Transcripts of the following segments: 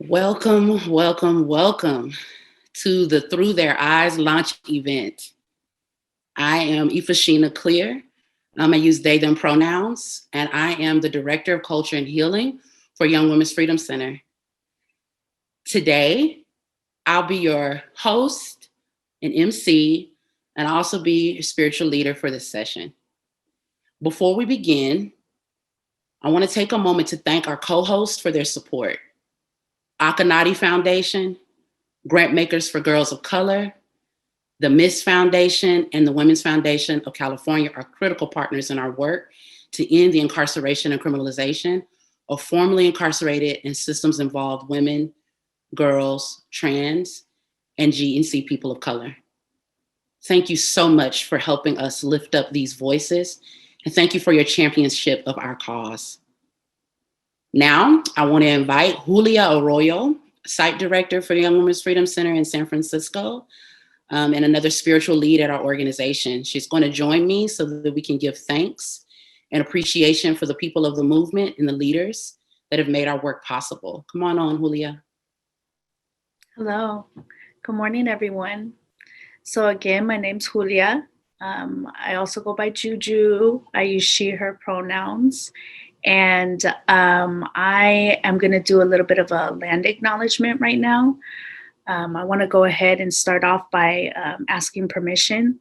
Welcome, welcome, welcome to the Through Their Eyes launch event. I am Ifashina Clear. I use they, them pronouns, and I am the Director of Culture and Healing for Young Women's Freedom Center. Today, I'll be your host and MC, and I'll also be your spiritual leader for this session. Before we begin, I want to take a moment to thank our co-hosts for their support. Akonadi Foundation, Grantmakers for Girls of Color, the Miss Foundation, and the Women's Foundation of California are critical partners in our work to end the incarceration and criminalization of formerly incarcerated and systems-involved women, girls, trans, and G and C people of color. Thank you so much for helping us lift up these voices, and thank you for your championship of our cause. Now, I want to invite Julia Arroyo, Site Director for Young Women's Freedom Center in San Francisco, and another spiritual lead at our organization. She's going to join me so that we can give thanks and appreciation for the people of the movement and the leaders that have made our work possible. Come on, Julia. Hello. Good morning, everyone. So again, my name's Julia. I also go by Juju. I use she, her pronouns. And I am going to do a little bit of a land acknowledgement right now. I want to go ahead and start off by asking permission.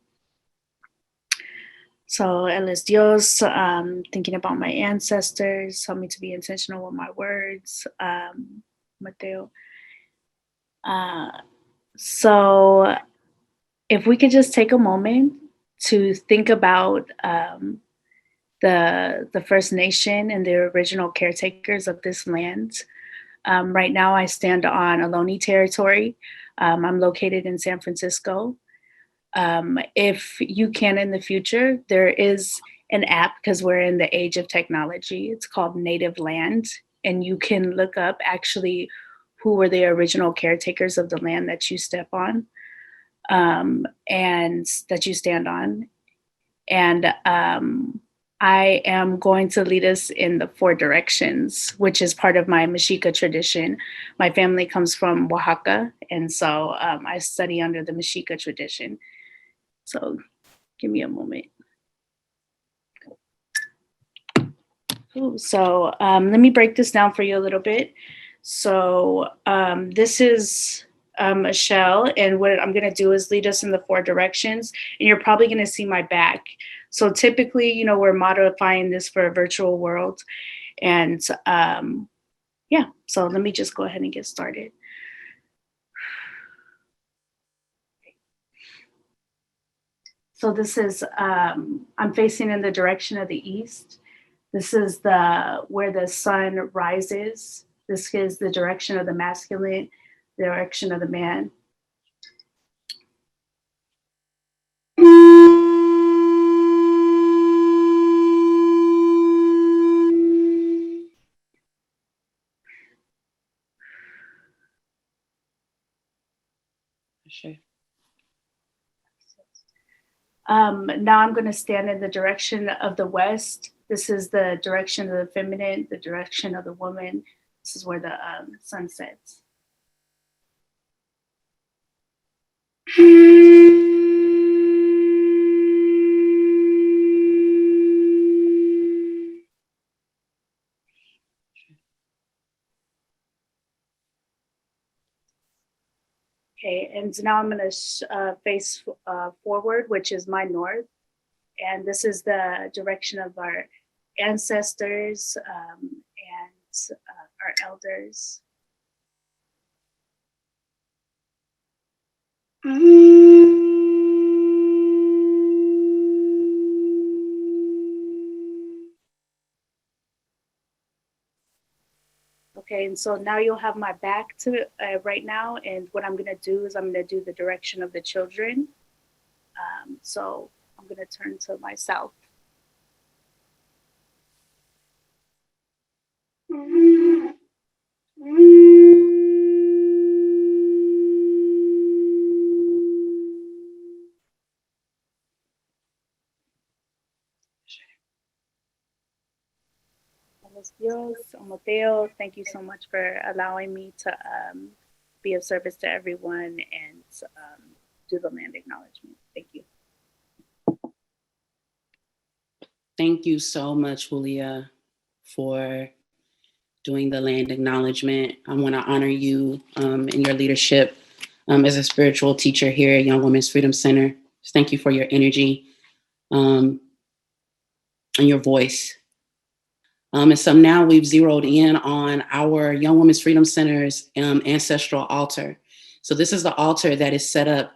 So, El es Dios, thinking about my ancestors, help me to be intentional with my words. Mateo. So, if we could just take a moment to think about the First Nation and the original caretakers of this land. Right now, I stand on Ohlone territory. I'm located in San Francisco. If you can in the future, there is an app because we're in the age of technology. It's called Native Land, and you can look up actually who were the original caretakers of the land that you step on and that you stand on. And I am going to lead us in the 4 directions, which is part of my Mexica tradition. My family comes from Oaxaca, and so I study under the Mexica tradition. So give me a moment. So let me break this down for you a little bit. So this is a shell, and what I'm going to do is lead us in the 4 directions, and you're probably going to see my back. So typically, we're modifying this for a virtual world. And yeah, so let me just go ahead and get started. So this is, I'm facing in the direction of the east. This is where the sun rises. This is the direction of the masculine, the direction of the man. Sure. Now I'm going to stand in the direction of the west. This is the direction of the feminine, the direction of the woman. This is where the sun sets. Okay, and now I'm going to face forward, which is my north. And this is the direction of our ancestors and our elders. Okay, and so now you'll have my back to right now, and what I'm going to do is I'm going to do the direction of the children. So I'm going to turn to my south. Dios, I'm Mateo, thank you so much for allowing me to be of service to everyone and do the land acknowledgement. Thank you. Thank you so much, Julia, for doing the land acknowledgement. I want to honor you in your leadership as a spiritual teacher here at Young Women's Freedom Center. Thank you for your energy and your voice. And so now we've zeroed in on our Young Women's Freedom Center's ancestral altar. So this is the altar that is set up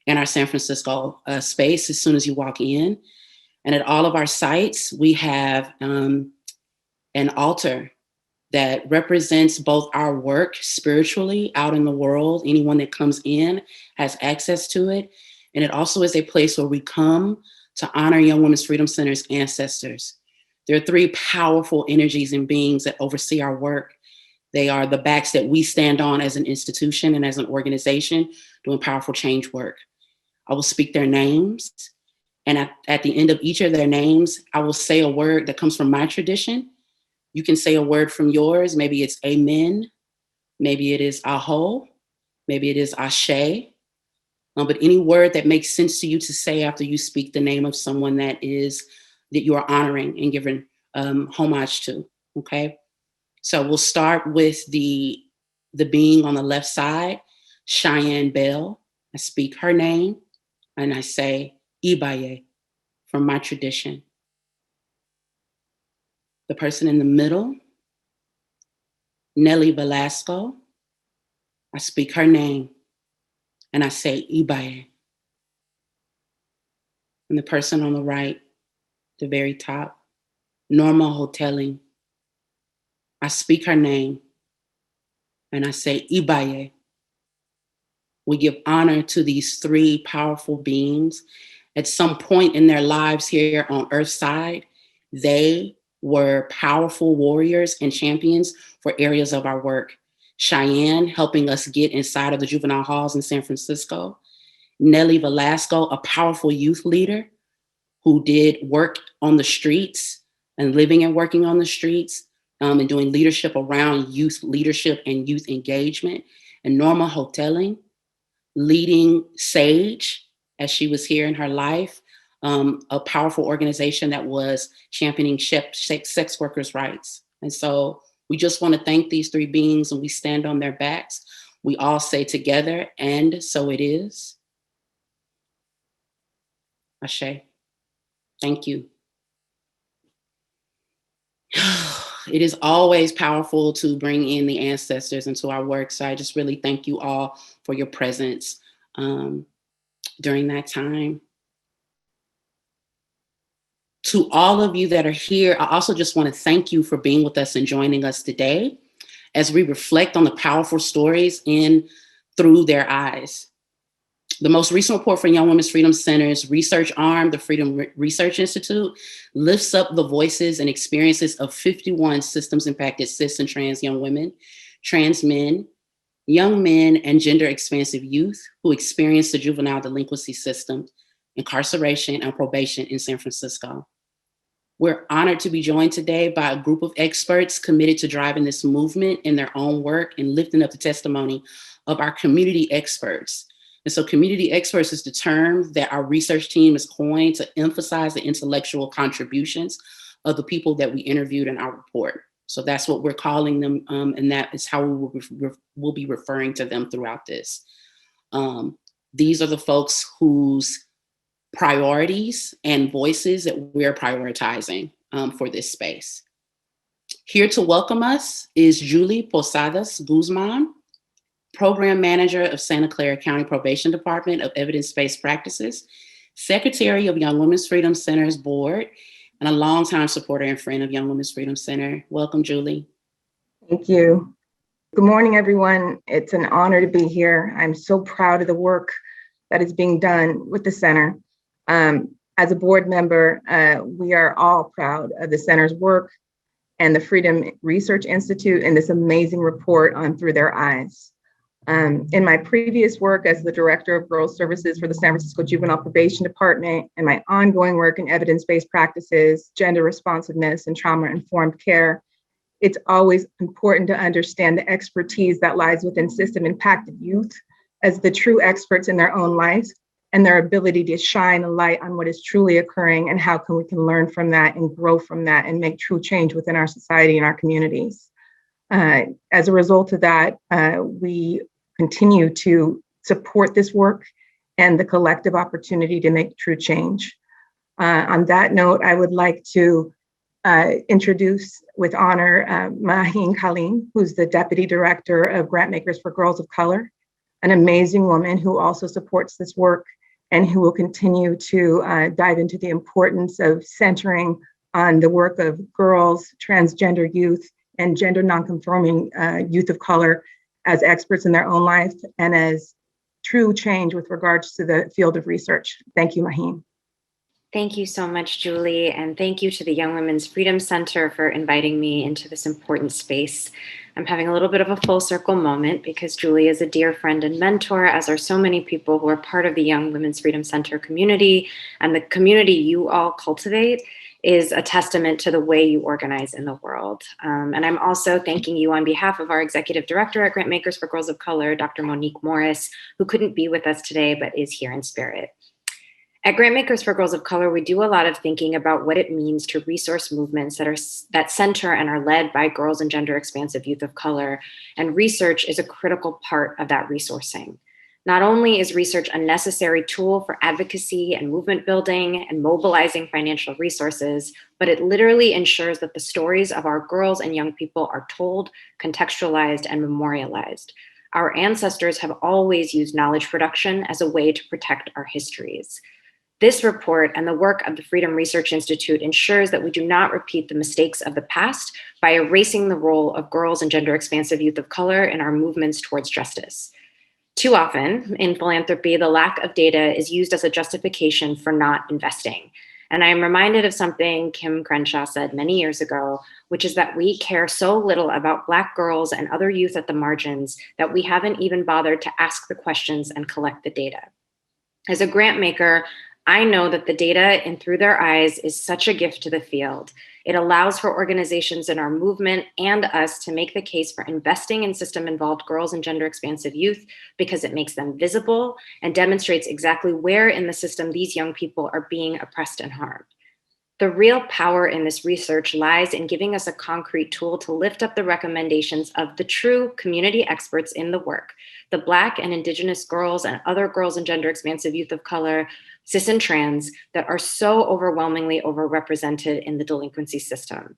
in our San Francisco space as soon as you walk in. And at all of our sites, we have an altar that represents both our work spiritually out in the world. Anyone that comes in has access to it. And it also is a place where we come to honor Young Women's Freedom Center's ancestors. There are three powerful energies and beings that oversee our work. They are the backs that we stand on as an institution and as an organization doing powerful change work. I will speak their names. And at the end of each of their names, I will say a word that comes from my tradition. You can say a word from yours. Maybe it's amen. Maybe it is aho. Maybe it is ashe. But any word that makes sense to you to say after you speak the name of someone that you are honoring and giving homage to, okay? So we'll start with the being on the left side, Cheyenne Bell. I speak her name and I say Ibaye from my tradition. The person in the middle, Nelly Velasco. I speak her name and I say Ibaye. And the person on the right, the very top, Norma Hoteling. I speak her name and I say Ibaye. We give honor to these three powerful beings. At some point in their lives here on Earthside, they were powerful warriors and champions for areas of our work. Cheyenne helping us get inside of the juvenile halls in San Francisco. Nelly Velasco, a powerful youth leader who did work on the streets and living and working on the streets and doing leadership around youth leadership and youth engagement. And Norma Hoteling, leading SAGE as she was here in her life, a powerful organization that was championing sex workers' rights. And so we just want to thank these three beings and we stand on their backs. We all say together, and so it is. Ashe. Thank you. It is always powerful to bring in the ancestors into our work. So I just really thank you all for your presence during that time. To all of you that are here, I also just want to thank you for being with us and joining us today as we reflect on the powerful stories in through their eyes. The most recent report from Young Women's Freedom Center's research arm, the Freedom Research Institute, lifts up the voices and experiences of 51 systems-impacted cis and trans young women, trans men, young men, and gender-expansive youth who experience the juvenile delinquency system, incarceration, and probation in San Francisco. We're honored to be joined today by a group of experts committed to driving this movement in their own work and lifting up the testimony of our community experts. And so community experts is the term that our research team has coined to emphasize the intellectual contributions of the people that we interviewed in our report. So that's what we're calling them, and that is how we'll be referring to them throughout this. These are the folks whose priorities and voices that we're prioritizing for this space. Here to welcome us is Julie Posadas Guzman, Program Manager of Santa Clara County Probation Department of Evidence-Based Practices, Secretary of Young Women's Freedom Center's board, and a longtime supporter and friend of Young Women's Freedom Center. Welcome, Julie. Thank you. Good morning, everyone. It's an honor to be here. I'm so proud of the work that is being done with the center. As a board member, we are all proud of the center's work and the Freedom Research Institute and this amazing report on Through Their Eyes. In my previous work as the Director of Girls Services for the San Francisco Juvenile Probation Department and my ongoing work in evidence-based practices, gender responsiveness, and trauma-informed care, it's always important to understand the expertise that lies within system impacted youth as the true experts in their own lives and their ability to shine a light on what is truly occurring and how we can learn from that and grow from that and make true change within our society and our communities. As a result of that, we continue to support this work and the collective opportunity to make true change. On that note, I would like to introduce with honor Maheen Kaleem, who's the Deputy Director of Grantmakers for Girls of Color, an amazing woman who also supports this work and who will continue to dive into the importance of centering on the work of girls, transgender youth, and gender nonconforming youth of color as experts in their own life and as true change with regards to the field of research. Thank you, Maheen. Thank you so much, Julie, and thank you to the Young Women's Freedom Center for inviting me into this important space. I'm having a little bit of a full circle moment because Julie is a dear friend and mentor, as are so many people who are part of the Young Women's Freedom Center community, and the community you all cultivate is a testament to the way you organize in the world. And I'm also thanking you on behalf of our executive director at Grantmakers for Girls of Color, Dr. Monique Morris, who couldn't be with us today, but is here in spirit. At Grantmakers for Girls of Color, we do a lot of thinking about what it means to resource movements that center and are led by girls and gender-expansive youth of color, and research is a critical part of that resourcing. Not only is research a necessary tool for advocacy and movement building and mobilizing financial resources, but it literally ensures that the stories of our girls and young people are told, contextualized, and memorialized. Our ancestors have always used knowledge production as a way to protect our histories. This report and the work of the Freedom Research Institute ensures that we do not repeat the mistakes of the past by erasing the role of girls and gender-expansive youth of color in our movements towards justice. Too often, in philanthropy, the lack of data is used as a justification for not investing. And I am reminded of something Kim Crenshaw said many years ago, which is that we care so little about Black girls and other youth at the margins that we haven't even bothered to ask the questions and collect the data. As a grant maker, I know that the data in Through Their Eyes is such a gift to the field. It allows for organizations in our movement and us to make the case for investing in system-involved girls and gender-expansive youth because it makes them visible and demonstrates exactly where in the system these young people are being oppressed and harmed. The real power in this research lies in giving us a concrete tool to lift up the recommendations of the true community experts in the work, the Black and Indigenous girls and other girls and gender-expansive youth of color, cis and trans, that are so overwhelmingly overrepresented in the delinquency system.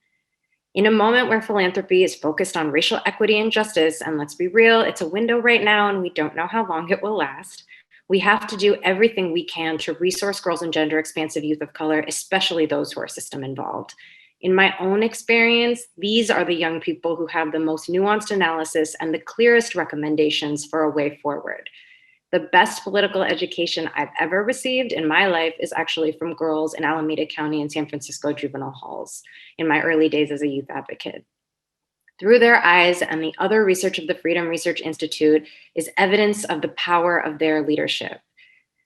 In a moment where philanthropy is focused on racial equity and justice, and let's be real, it's a window right now and we don't know how long it will last, we have to do everything we can to resource girls and gender-expansive youth of color, especially those who are system involved. In my own experience, these are the young people who have the most nuanced analysis and the clearest recommendations for a way forward. The best political education I've ever received in my life is actually from girls in Alameda County and San Francisco juvenile halls in my early days as a youth advocate. Through Their Eyes and the other research of the Freedom Research Institute is evidence of the power of their leadership.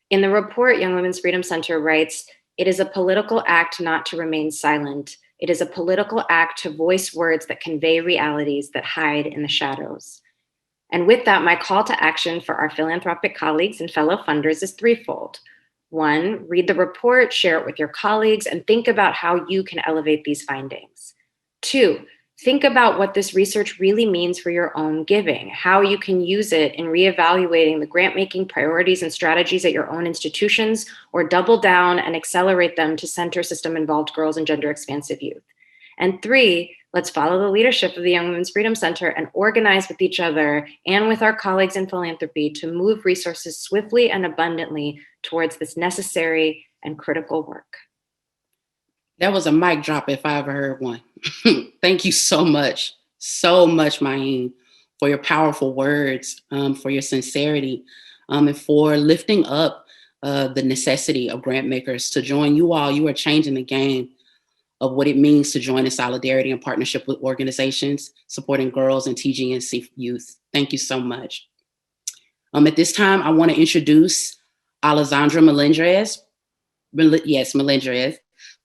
In the report, Young Women's Freedom Center writes, "It is a political act not to remain silent. It is a political act to voice words that convey realities that hide in the shadows." And with that, my call to action for our philanthropic colleagues and fellow funders is threefold. One, read the report, share it with your colleagues, and think about how you can elevate these findings. Two, think about what this research really means for your own giving, how you can use it in reevaluating the grant-making priorities and strategies at your own institutions, or double down and accelerate them to center system-involved girls and gender-expansive youth. And three, let's follow the leadership of the Young Women's Freedom Center and organize with each other and with our colleagues in philanthropy to move resources swiftly and abundantly towards this necessary and critical work. That was a mic drop if I ever heard one. Thank you so much, Maheen, for your powerful words, for your sincerity, and for lifting up the necessity of grant makers to join you all. You are changing the game of what it means to join in solidarity and partnership with organizations supporting girls and TGNC youth. Thank you so much. At this time, I want to introduce Alessandra Melendrez,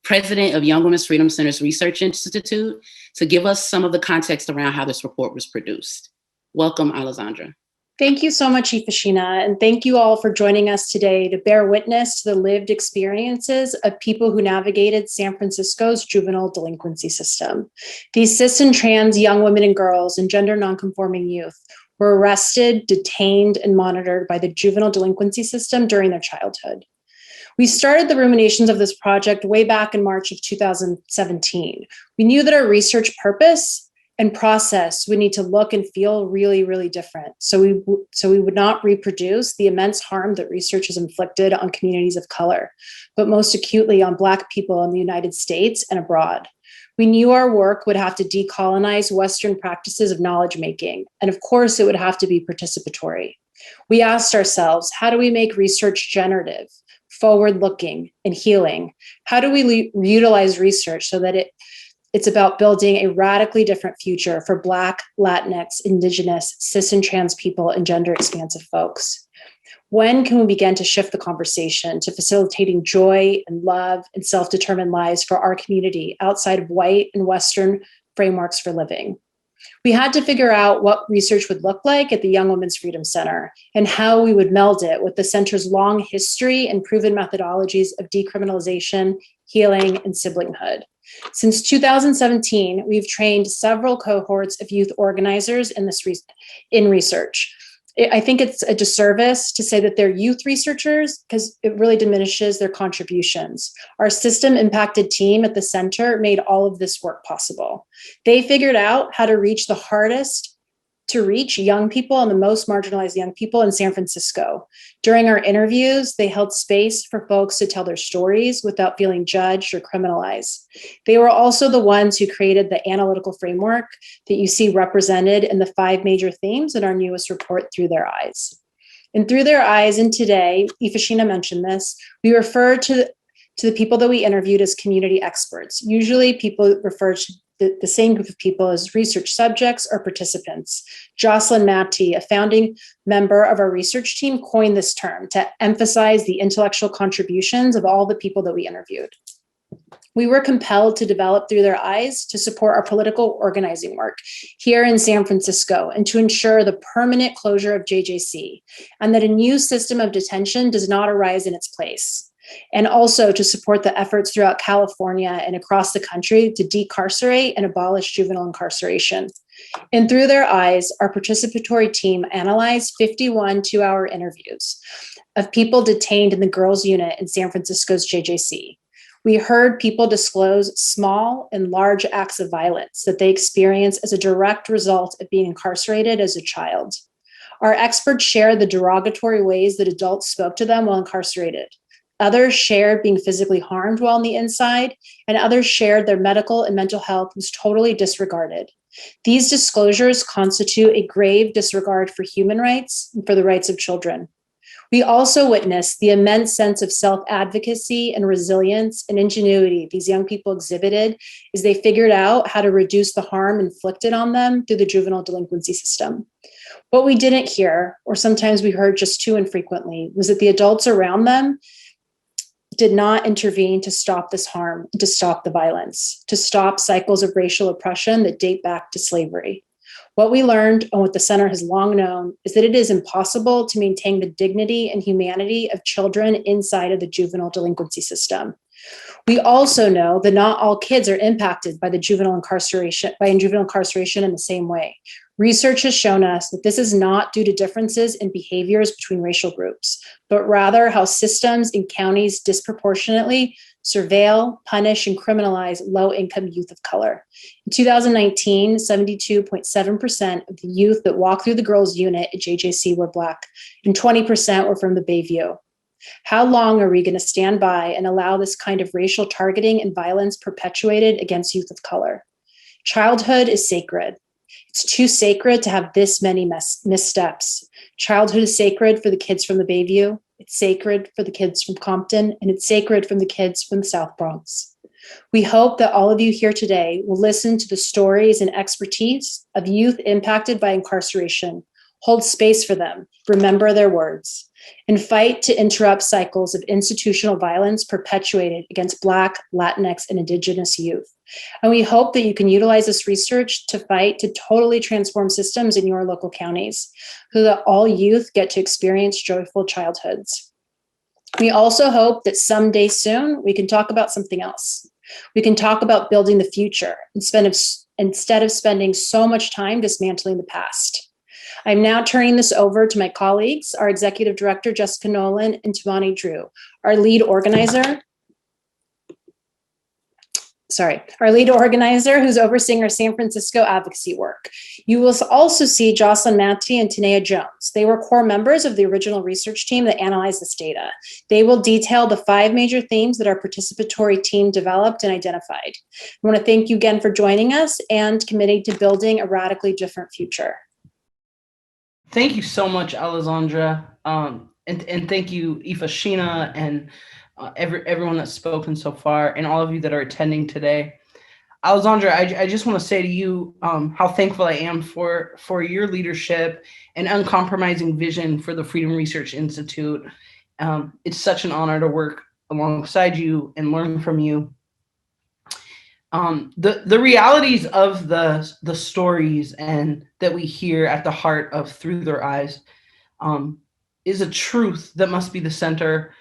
president of Young Women's Freedom Center's Research Institute, to give us some of the context around how this report was produced. Welcome, Alessandra. Thank you so much, Ifashina, and thank you all for joining us today to bear witness to the lived experiences of people who navigated San Francisco's juvenile delinquency system. These cis and trans young women and girls and gender nonconforming youth were arrested, detained, and monitored by the juvenile delinquency system during their childhood. We started the ruminations of this project way back in March of 2017. We knew that our research purpose and process would need to look and feel really, really different. So we would not reproduce the immense harm that research has inflicted on communities of color, but most acutely on Black people in the United States and abroad. We knew our work would have to decolonize Western practices of knowledge making, and of course it would have to be participatory. We asked ourselves, how do we make research generative, forward-looking, and healing? How do we utilize research so that it's about building a radically different future for Black, Latinx, Indigenous, cis and trans people, and gender-expansive folks? When can we begin to shift the conversation to facilitating joy and love and self-determined lives for our community outside of white and Western frameworks for living? We had to figure out what research would look like at the Young Women's Freedom Center and how we would meld it with the center's long history and proven methodologies of decriminalization, healing, and siblinghood. Since 2017, we've trained several cohorts of youth organizers in research. I think it's a disservice to say that they're youth researchers because it really diminishes their contributions. Our system impacted team at the center made all of this work possible. They figured out how to reach the hardest to reach young people and the most marginalized young people in San Francisco. During our interviews, they held space for folks to tell their stories without feeling judged or criminalized. They were also the ones who created the analytical framework that you see represented in the 5 major themes in our newest report, Through Their Eyes. And through their eyes, and today, Ifashina mentioned this, we refer to the people that we interviewed as community experts. Usually people refer to the same group of people as research subjects or participants. Jocelyn Mapty, a founding member of our research team, coined this term to emphasize the intellectual contributions of all the people that we interviewed. We were compelled to develop Through Their Eyes to support our political organizing work here in San Francisco and to ensure the permanent closure of JJC and that a new system of detention does not arise in its place. And also to support the efforts throughout California and across the country to decarcerate and abolish juvenile incarceration. And Through Their Eyes, our participatory team analyzed 51 2-hour interviews of people detained in the girls' unit in San Francisco's JJC. We heard people disclose small and large acts of violence that they experience as a direct result of being incarcerated as a child. Our experts shared the derogatory ways that adults spoke to them while incarcerated. Others shared being physically harmed while on the inside, and others shared their medical and mental health was totally disregarded. These disclosures constitute a grave disregard for human rights and for the rights of children. We also witnessed the immense sense of self-advocacy and resilience and ingenuity these young people exhibited as they figured out how to reduce the harm inflicted on them through the juvenile delinquency system. What we didn't hear, or sometimes we heard just too infrequently, was that the adults around them did not intervene to stop this harm, to stop the violence, to stop cycles of racial oppression that date back to slavery. What we learned, and what the center has long known, is that it is impossible to maintain the dignity and humanity of children inside of the juvenile delinquency system. We also know that not all kids are impacted by juvenile incarceration in the same way. Research has shown us that this is not due to differences in behaviors between racial groups, but rather how systems in counties disproportionately surveil, punish, and criminalize low-income youth of color. In 2019, 72.7% of the youth that walked through the girls' unit at JJC were Black, and 20% were from the Bayview. How long are we going to stand by and allow this kind of racial targeting and violence perpetuated against youth of color? Childhood is sacred. It's too sacred to have this many missteps. Childhood is sacred for the kids from the Bayview. It's sacred for the kids from Compton, and it's sacred from the kids from the South Bronx. We hope that all of you here today will listen to the stories and expertise of youth impacted by incarceration, hold space for them, remember their words. and fight to interrupt cycles of institutional violence perpetuated against Black, Latinx, and Indigenous youth. And we hope that you can utilize this research to fight to totally transform systems in your local counties so that all youth get to experience joyful childhoods. We also hope that someday soon we can talk about something else. We can talk about building the future instead of spending so much time dismantling the past. I'm now turning this over to my colleagues, our Executive Director, Jessica Nolan, and Tamani Drew, our lead organizer who's overseeing our San Francisco advocacy work. You will also see Jocelyn Matty and Tanea Jones. They were core members of the original research team that analyzed this data. They will detail the 5 major themes that our participatory team developed and identified. I want to thank you again for joining us and committing to building a radically different future. Thank you so much, Alessandra. And thank you, Ifashina, and everyone that's spoken so far, and all of you that are attending today. Alessandra, I just want to say to you how thankful I am for your leadership and uncompromising vision for the Freedom Research Institute. It's such an honor to work alongside you and learn from you. The realities of the stories and that we hear at the heart of Through Their Eyes is a truth that must be the center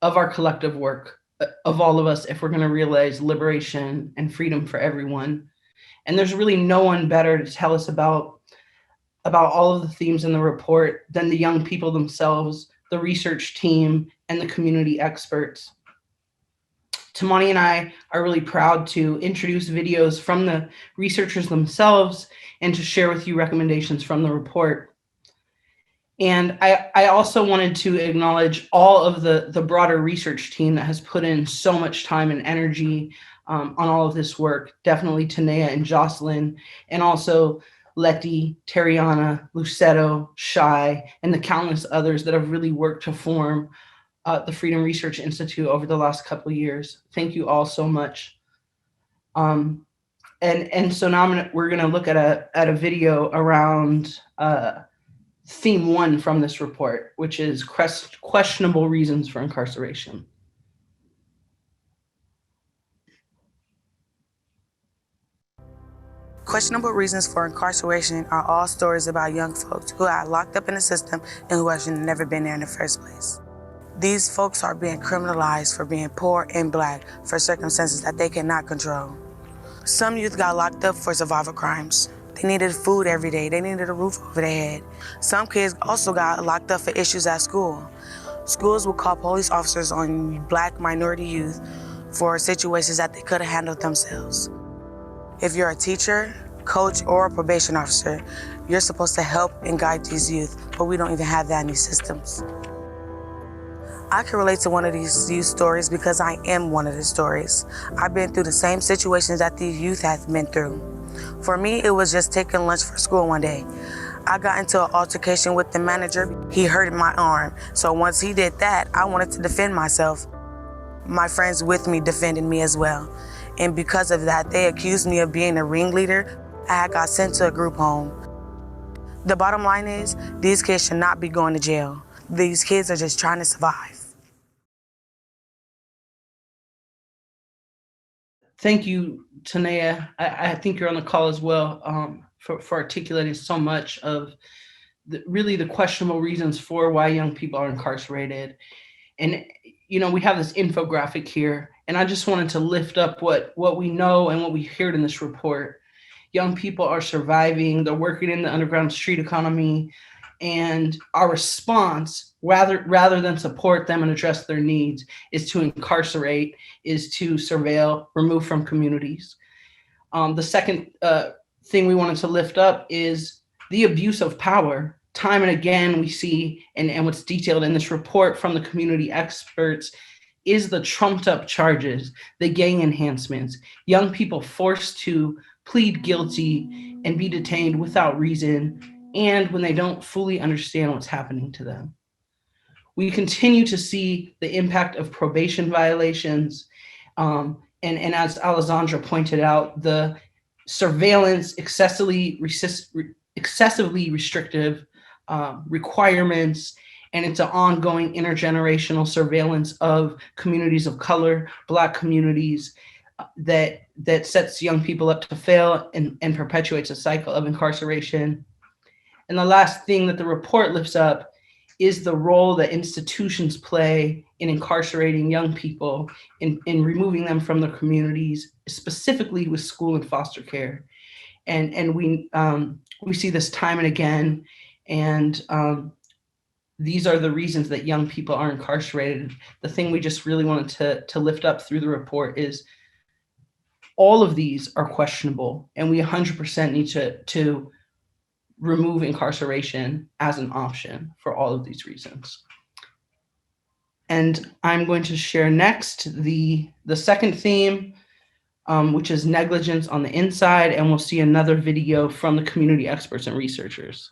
of our collective work, of all of us, if we're going to realize liberation and freedom for everyone. And there's really no one better to tell us about all of the themes in the report than the young people themselves, the research team, and the community experts. Tamani and I are really proud to introduce videos from the researchers themselves and to share with you recommendations from the report. And I also wanted to acknowledge all of the broader research team that has put in so much time and energy on all of this work. Definitely Tanea and Jocelyn, and also Letty, Terriana, Lucetto, Shai, and the countless others that have really worked to form the Freedom Research Institute over the last couple of years. Thank you all so much. And so now we're gonna look at a video around theme 1 from this report, which is questionable reasons for incarceration. Questionable reasons for incarceration are all stories about young folks who are locked up in the system and who should have never been there in the first place. These folks are being criminalized for being poor and Black for circumstances that they cannot control. Some youth got locked up for survival crimes. They needed food every day. They needed a roof over their head. Some kids also got locked up for issues at school. Schools will call police officers on Black minority youth for situations that they could have handled themselves. If you're a teacher, coach, or a probation officer, you're supposed to help and guide these youth, but we don't even have that in these systems. I can relate to one of these youth stories because I am one of the stories. I've been through the same situations that these youth have been through. For me, it was just taking lunch for school one day. I got into an altercation with the manager. He hurt my arm. So once he did that, I wanted to defend myself. My friends with me defended me as well. And because of that, they accused me of being a ringleader. I got sent to a group home. The bottom line is, these kids should not be going to jail. These kids are just trying to survive. Thank you, Tanea. I think you're on the call as well for articulating so much of really the questionable reasons for why young people are incarcerated. And, you know, we have this infographic here, and I just wanted to lift up what we know and what we heard in this report. Young people are surviving, they're working in the underground street economy, and our response, rather than support them and address their needs, is to incarcerate, is to surveil, remove from communities. The second thing we wanted to lift up is the abuse of power. Time and again, we see, and what's detailed in this report from the community experts, is the trumped up charges, the gang enhancements, young people forced to plead guilty and be detained without reason, and when they don't fully understand what's happening to them. We continue to see the impact of probation violations, and as Alessandra pointed out, the surveillance, excessively restrictive requirements, And it's an ongoing intergenerational surveillance of communities of color, Black communities, that sets young people up to fail and perpetuates a cycle of incarceration. And the last thing that the report lifts up is the role that institutions play in incarcerating young people, in removing them from their communities, specifically with school and foster care. And we see this time and again, and these are the reasons that young people are incarcerated. The thing we just really wanted to lift up through the report is all of these are questionable, and we 100% need to remove incarceration as an option for all of these reasons. And I'm going to share next the second theme, which is negligence on the inside, and we'll see another video from the community experts and researchers.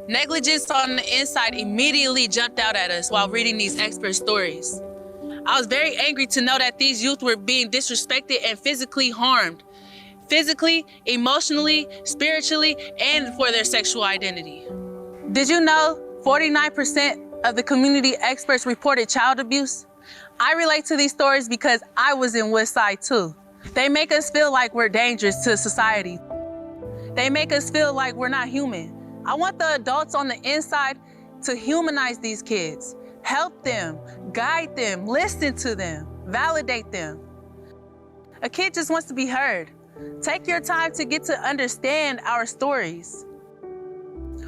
Negligence on the inside immediately jumped out at us while reading these expert stories. I was very angry to know that these youth were being disrespected and physically harmed. Physically, emotionally, spiritually, and for their sexual identity. Did you know 49% of the community experts reported child abuse? I relate to these stories because I was in Woodside too. They make us feel like we're dangerous to society. They make us feel like we're not human. I want the adults on the inside to humanize these kids, help them, guide them, listen to them, validate them. A kid just wants to be heard. Take your time to get to understand our stories.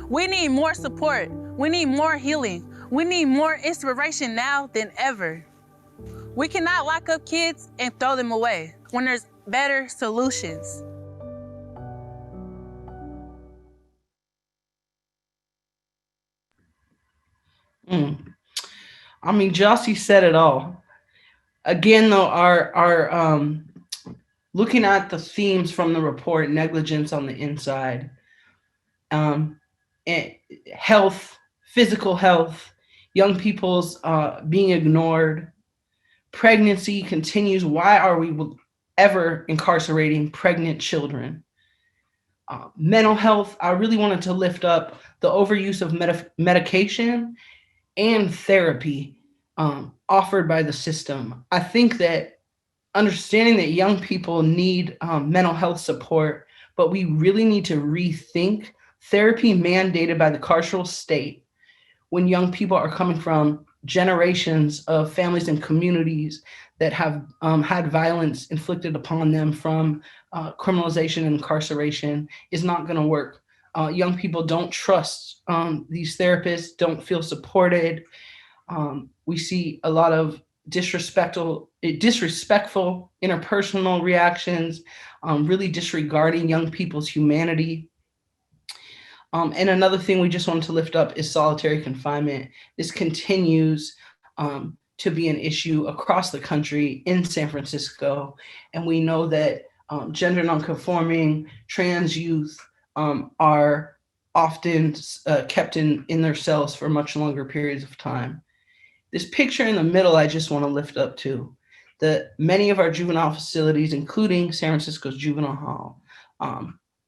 We need more support. We need more healing. We need more inspiration now than ever. We cannot lock up kids and throw them away when there's better solutions. I mean, Jossie said it all. Again, though, our looking at the themes from the report, negligence on the inside, and health, physical health, young people's being ignored, pregnancy continues. Why are we ever incarcerating pregnant children? Mental health, I really wanted to lift up the overuse of medication and therapy offered by the system. I think that understanding that young people need mental health support, but we really need to rethink therapy mandated by the carceral state when young people are coming from generations of families and communities that have had violence inflicted upon them from criminalization and incarceration is not going to work. Young people don't trust these therapists, don't feel supported. We see a lot of disrespectful interpersonal reactions, really disregarding young people's humanity. And another thing we just wanted to lift up is solitary confinement. This continues to be an issue across the country in San Francisco. And we know that gender nonconforming trans youth are often kept in their cells for much longer periods of time. This picture in the middle, I just want to lift up too. That many of our juvenile facilities, including San Francisco's Juvenile Hall,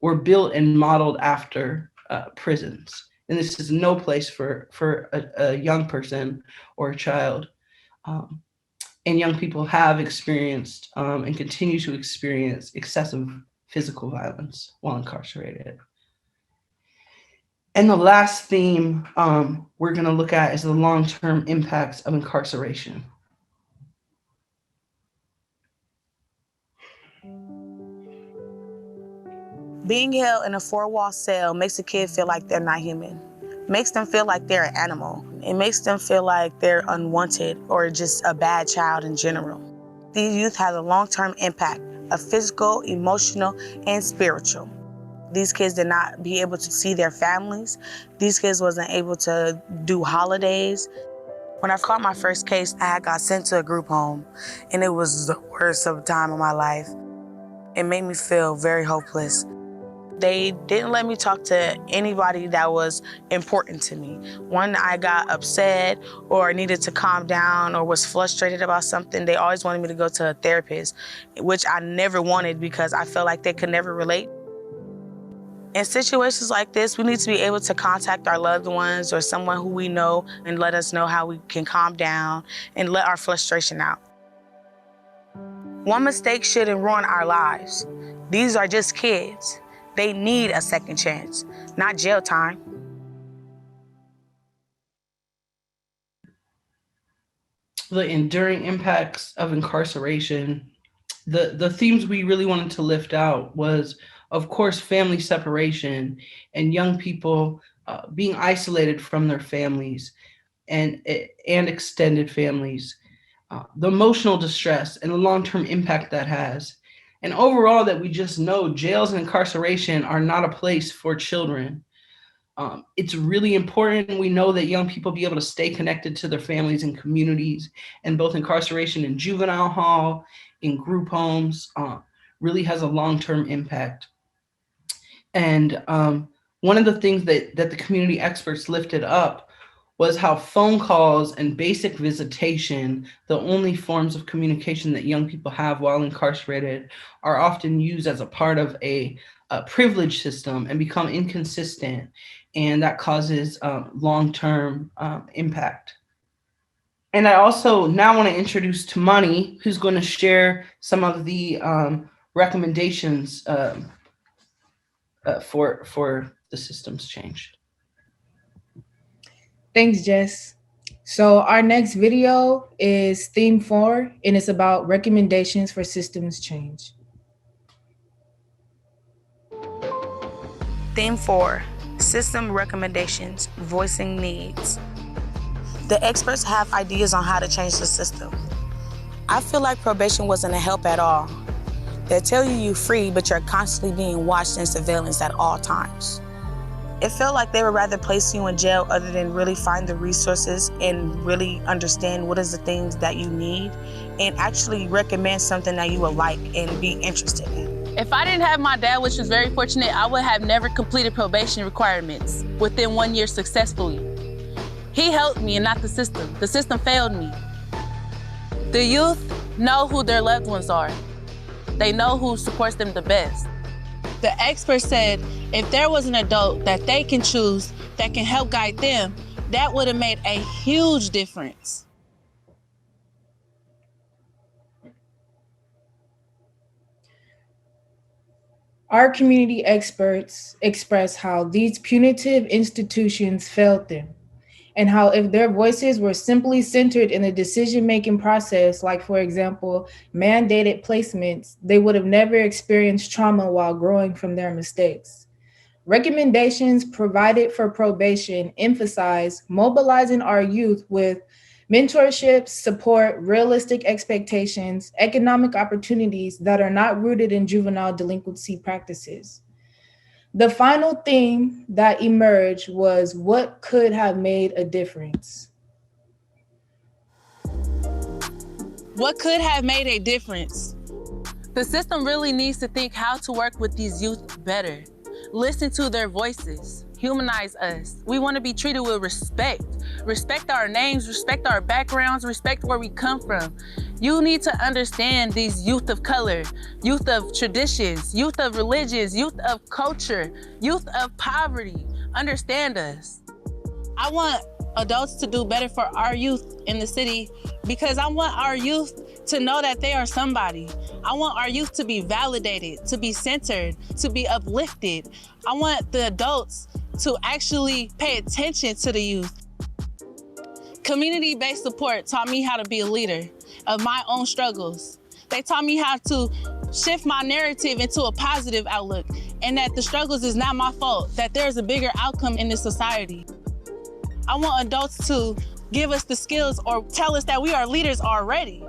were built and modeled after prisons. And this is no place for a young person or a child. And young people have experienced and continue to experience excessive physical violence while incarcerated. And the last theme we're going to look at is the long-term impacts of incarceration. Being held in a four-wall cell makes a kid feel like they're not human. Makes them feel like they're an animal. It makes them feel like they're unwanted or just a bad child in general. These youth have a long-term impact of physical, emotional, and spiritual. These kids did not be able to see their families. These kids wasn't able to do holidays. When I caught my first case, I got sent to a group home, and it was the worst of time of my life. It made me feel very hopeless. They didn't let me talk to anybody that was important to me. When I got upset or needed to calm down or was frustrated about something, they always wanted me to go to a therapist, which I never wanted because I felt like they could never relate. In situations like this, we need to be able to contact our loved ones or someone who we know and let us know how we can calm down and let our frustration out. One mistake shouldn't ruin our lives. These are just kids. They need a second chance, not jail time. The enduring impacts of incarceration, the themes we really wanted to lift out was, of course, family separation and young people being isolated from their families and extended families, the emotional distress and the long-term impact that has. And overall, that we just know jails and incarceration are not a place for children. It's really important. We know that young people be able to stay connected to their families and communities, and both incarceration in juvenile hall, in group homes, really has a long-term impact. And one of the things that the community experts lifted up was how phone calls and basic visitation, the only forms of communication that young people have while incarcerated, are often used as a part of a privilege system and become inconsistent. And that causes long-term impact. And I also now want to introduce Tamani, who's going to share some of the recommendations for the systems change. Thanks, Jess. So our next video is theme 4, and it's about recommendations for systems change. Theme 4, system recommendations, voicing needs. The experts have ideas on how to change the system. I feel like probation wasn't a help at all. They tell you you're free, but you're constantly being watched in surveillance at all times. It felt like they would rather place you in jail other than really find the resources and really understand what is the things that you need and actually recommend something that you would like and be interested in. If I didn't have my dad, which was very fortunate, I would have never completed probation requirements within 1 year successfully. He helped me and not the system. The system failed me. The youth know who their loved ones are. They know who supports them the best. The expert said if there was an adult that they can choose that can help guide them, that would have made a huge difference. Our community experts express how these punitive institutions failed them, and how if their voices were simply centered in the decision-making process, like for example, mandated placements, they would have never experienced trauma while growing from their mistakes. Recommendations provided for probation emphasize mobilizing our youth with mentorship, support, realistic expectations, economic opportunities that are not rooted in juvenile delinquency practices. The final theme that emerged was what could have made a difference. What could have made a difference? The system really needs to think how to work with these youth better. Listen to their voices. Humanize us. We want to be treated with respect. Respect our names, respect our backgrounds, respect where we come from. You need to understand these youth of color, youth of traditions, youth of religions, youth of culture, youth of poverty. Understand us. I want adults to do better for our youth in the city because I want our youth to know that they are somebody. I want our youth to be validated, to be centered, to be uplifted. I want the adults to actually pay attention to the youth. Community-based support taught me how to be a leader of my own struggles. They taught me how to shift my narrative into a positive outlook and that the struggles is not my fault, that there's a bigger outcome in this society. I want adults to give us the skills or tell us that we are leaders already.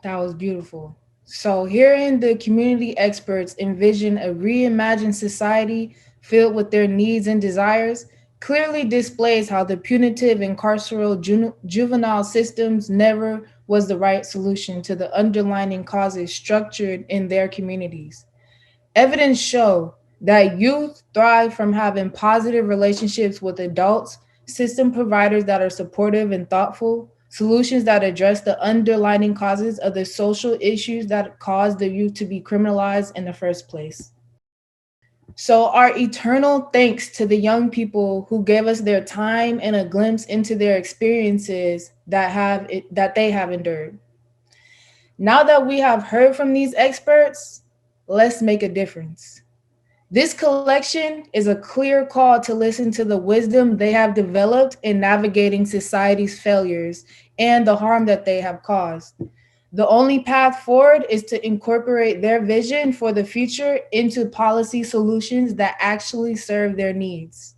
That was beautiful. So hearing the community experts envision a reimagined society filled with their needs and desires clearly displays how the punitive and carceral juvenile systems never was the right solution to the underlying causes structured in their communities. Evidence show that youth thrive from having positive relationships with adults, system providers that are supportive and thoughtful, solutions that address the underlying causes of the social issues that cause the youth to be criminalized in the first place. So our eternal thanks to the young people who gave us their time and a glimpse into their experiences that they have endured. Now that we have heard from these experts, let's make a difference. This collection is a clear call to listen to the wisdom they have developed in navigating society's failures and the harm that they have caused. The only path forward is to incorporate their vision for the future into policy solutions that actually serve their needs.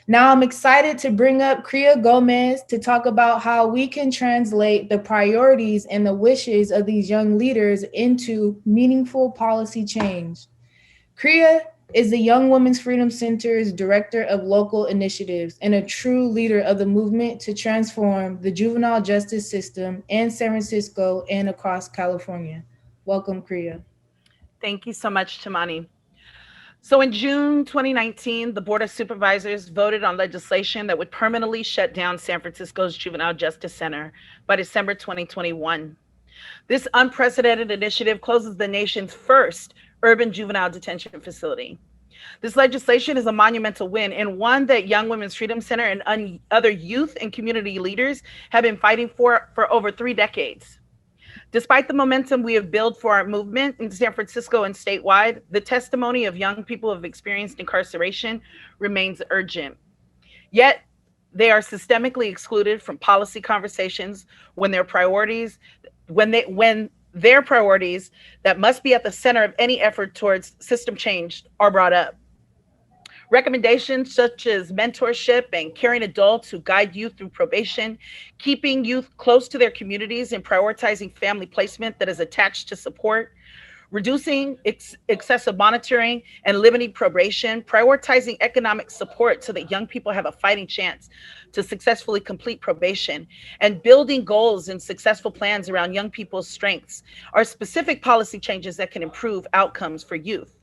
Now I'm excited to bring up Clara Gomez to talk about how we can translate the priorities and the wishes of these young leaders into meaningful policy change. Clara is the Young Women's Freedom Center's Director of Local Initiatives and a true leader of the movement to transform the juvenile justice system in San Francisco and across California. Welcome, Clara. Thank you so much, Tamani. So in June 2019, the Board of Supervisors voted on legislation that would permanently shut down San Francisco's Juvenile Justice Center by December 2021. This unprecedented initiative closes the nation's first urban juvenile detention facility. This legislation is a monumental win and one that Young Women's Freedom Center and other youth and community leaders have been fighting for over 3 decades. Despite the momentum we have built for our movement in San Francisco and statewide, the testimony of young people who have experienced incarceration remains urgent. Yet, they are systemically excluded from policy conversations when their priorities that must be at the center of any effort towards system change are brought up. Recommendations such as mentorship and caring adults who guide youth through probation, keeping youth close to their communities and prioritizing family placement that is attached to support, reducing excessive monitoring and limiting probation, prioritizing economic support so that young people have a fighting chance to successfully complete probation, and building goals and successful plans around young people's strengths are specific policy changes that can improve outcomes for youth.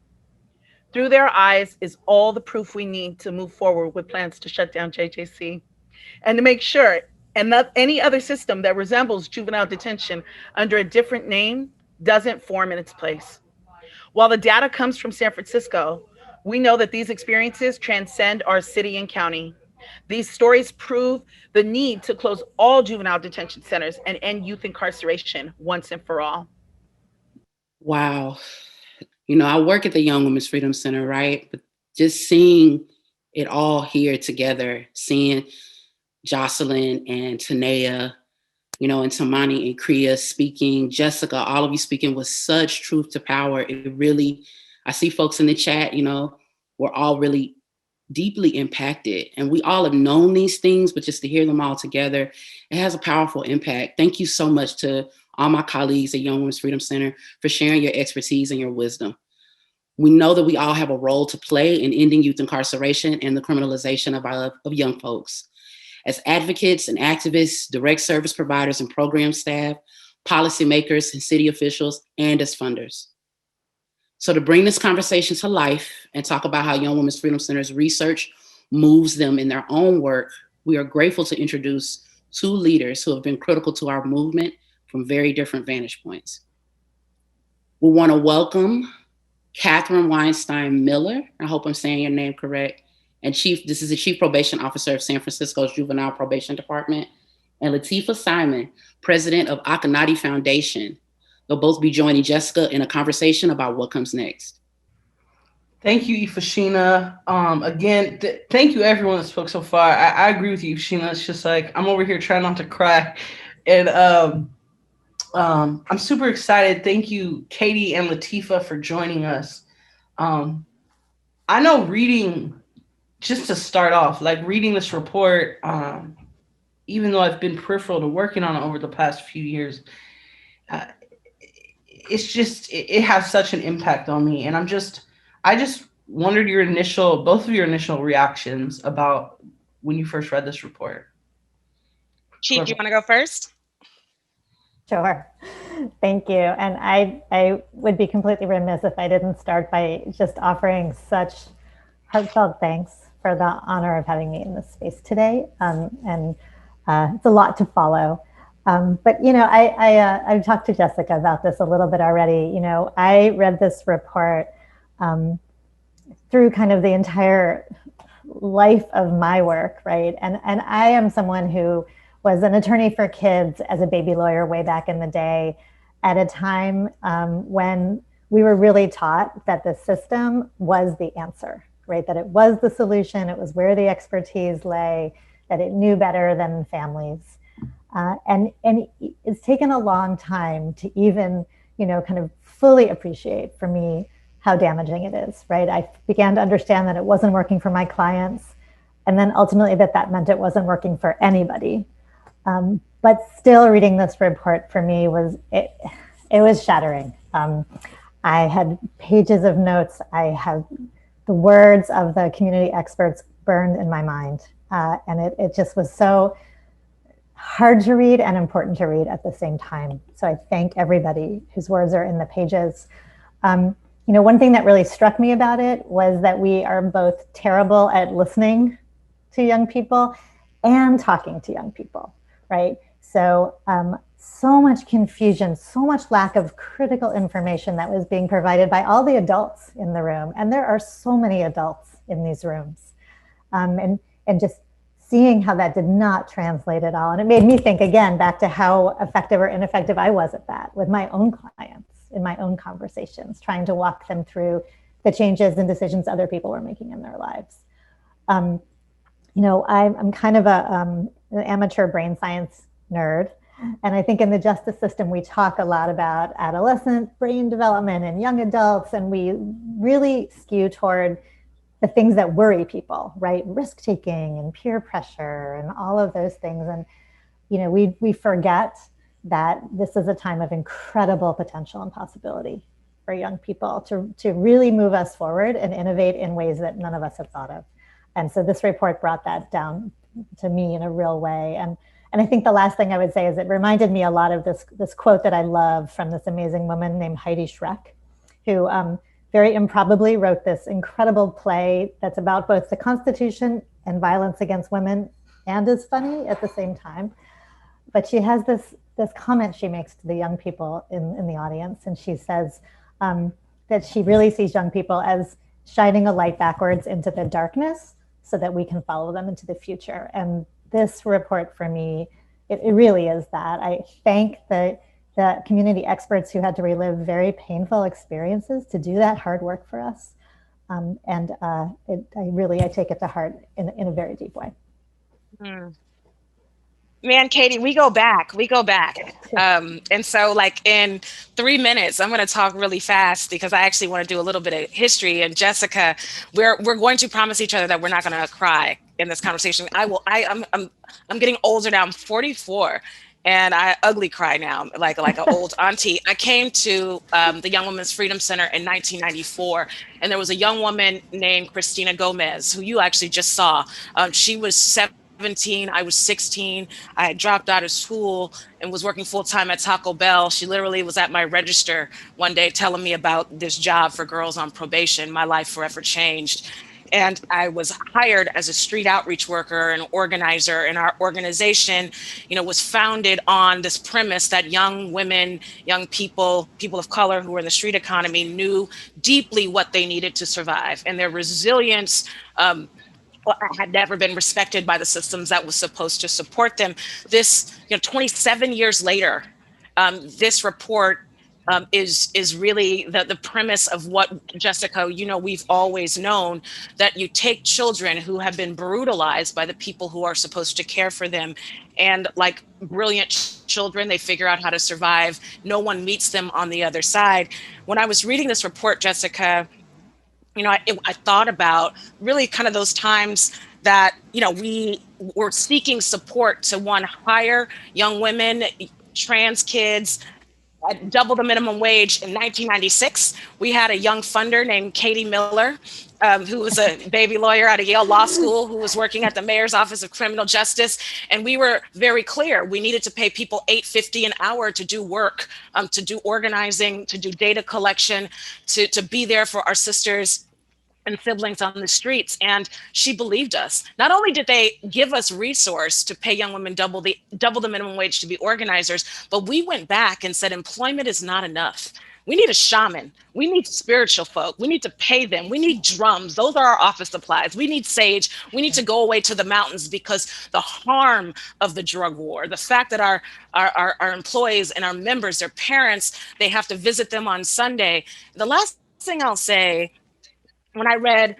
Through their eyes is all the proof we need to move forward with plans to shut down JJC and to make sure and that any other system that resembles juvenile detention under a different name doesn't form in its place. While the data comes from San Francisco, we know that these experiences transcend our city and county. These stories prove the need to close all juvenile detention centers and end youth incarceration once and for all. Wow. You know, I work at the Young Women's Freedom Center, right? But just seeing it all here together, seeing Jocelyn and Tanea, you know, and Tamani and Clara speaking, Jessica, all of you speaking with such truth to power. It really, I see folks in the chat, you know, we're all really deeply impacted. And we all have known these things, but just to hear them all together, it has a powerful impact. Thank you so much to all my colleagues at Young Women's Freedom Center for sharing your expertise and your wisdom. We know that we all have a role to play in ending youth incarceration and the criminalization of young folks. As advocates and activists, direct service providers and program staff, policymakers and city officials, and as funders. So to bring this conversation to life and talk about how Young Women's Freedom Center's research moves them in their own work, we are grateful to introduce 2 leaders who have been critical to our movement from very different vantage points. We want to welcome Catherine Weinstein Miller, I hope I'm saying your name correct, and this is the Chief Probation Officer of San Francisco's Juvenile Probation Department, and Lateefah Simon, President of Akonadi Foundation. They'll both be joining Jessica in a conversation about what comes next. Thank you, Ifashina. Again, thank you everyone that spoke so far. I agree with you, Ifashina. It's just like, I'm over here trying not to cry. And I'm super excited. Thank you, Katy and Lateefah, for joining us. I know reading, just to start off, like reading this report, even though I've been peripheral to working on it over the past few years, it's just, it has such an impact on me. And I just wondered both of your initial reactions about when you first read this report. Chief, do you want to go first? Sure. Thank you. And I would be completely remiss if I didn't start by just offering such heartfelt thanks for the honor of having me in this space today. And it's a lot to follow. But I talked to Jessica about this a little bit already. I read this report through kind of the entire life of my work, right? And I am someone who was an attorney for kids as a baby lawyer way back in the day, at a time when we were really taught that the system was the answer, right? That it was the solution, it was where the expertise lay, that it knew better than families. And it's taken a long time to even, kind of fully appreciate for me how damaging it is, right? I began to understand that it wasn't working for my clients, and then ultimately that meant it wasn't working for anybody. But still, reading this report for me it was shattering. I had pages of notes. I have the words of the community experts burned in my mind, and it just was so hard to read and important to read at the same time. So I thank everybody whose words are in the pages. One thing that really struck me about it was that we are both terrible at listening to young people and talking to young people, right? So, so much confusion, so much lack of critical information that was being provided by all the adults in the room. And there are so many adults in these rooms. And just seeing how that did not translate at all. And it made me think again back to how effective or ineffective I was at that with my own clients in my own conversations, trying to walk them through the changes and decisions other people were making in their lives. I'm kind of an amateur brain science nerd. And I think in the justice system, we talk a lot about adolescent brain development and young adults, and we really skew toward the things that worry people, right? Risk-taking and peer pressure and all of those things. And, we forget that this is a time of incredible potential and possibility for young people to really move us forward and innovate in ways that none of us have thought of. And so this report brought that down to me in a real way. And I think the last thing I would say is it reminded me a lot of this quote that I love from this amazing woman named Heidi Schreck, who very improbably wrote this incredible play that's about both the Constitution and violence against women, and is funny at the same time. But she has this comment she makes to the young people in the audience, and she says that she really sees young people as shining a light backwards into the darkness so that we can follow them into the future. And this report for me, it really is that. I thank the community experts who had to relive very painful experiences to do that hard work for us. I take it to heart in a very deep way. Man, Katy, we go back. And so like in 3 minutes, I'm going to talk really fast because I actually want to do a little bit of history. And Jessica, we're going to promise each other that we're not going to cry in this conversation. I'm getting older now. I'm 44 and I ugly cry now, like an old auntie. I came to the Young Women's Freedom Center in 1994, and there was a young woman named Christina Gomez, who you actually just saw. She was 17, I was 16. I had dropped out of school and was working full-time at Taco Bell. She literally was at my register one day telling me about this job for girls on probation. My life forever changed. And I was hired as a street outreach worker and organizer. And our organization, was founded on this premise that young women, young people, people of color who were in the street economy knew deeply what they needed to survive. And their resilience had never been respected by the systems that was supposed to support them. This, 27 years later, this report is really the premise of what, Jessica, we've always known, that you take children who have been brutalized by the people who are supposed to care for them, and like brilliant children, they figure out how to survive. No one meets them on the other side. When I was reading this report, Jessica, I thought about really kind of those times that, we were seeking support to hire young women, trans kids, double the minimum wage. In 1996, we had a young funder named Katy Miller, who was a baby lawyer at a Yale Law School, who was working at the Mayor's Office of Criminal Justice. And we were very clear, we needed to pay people $8.50 an hour to do work, to do organizing, to do data collection, to be there for our sisters and siblings on the streets. And she believed us. Not only did they give us resource to pay young women double the minimum wage to be organizers, but we went back and said, employment is not enough. We need a shaman. We need spiritual folk. We need to pay them. We need drums. Those are our office supplies. We need sage. We need to go away to the mountains, because the harm of the drug war, the fact that our employees and our members, their parents, they have to visit them on Sunday. The last thing I'll say, when I read,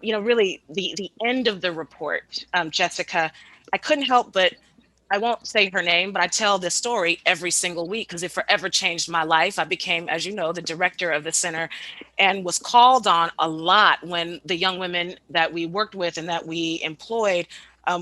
really the end of the report, Jessica, I couldn't help but, I won't say her name, but I tell this story every single week because it forever changed my life. I became, as you know, the director of the center, and was called on a lot when the young women that we worked with and that we employed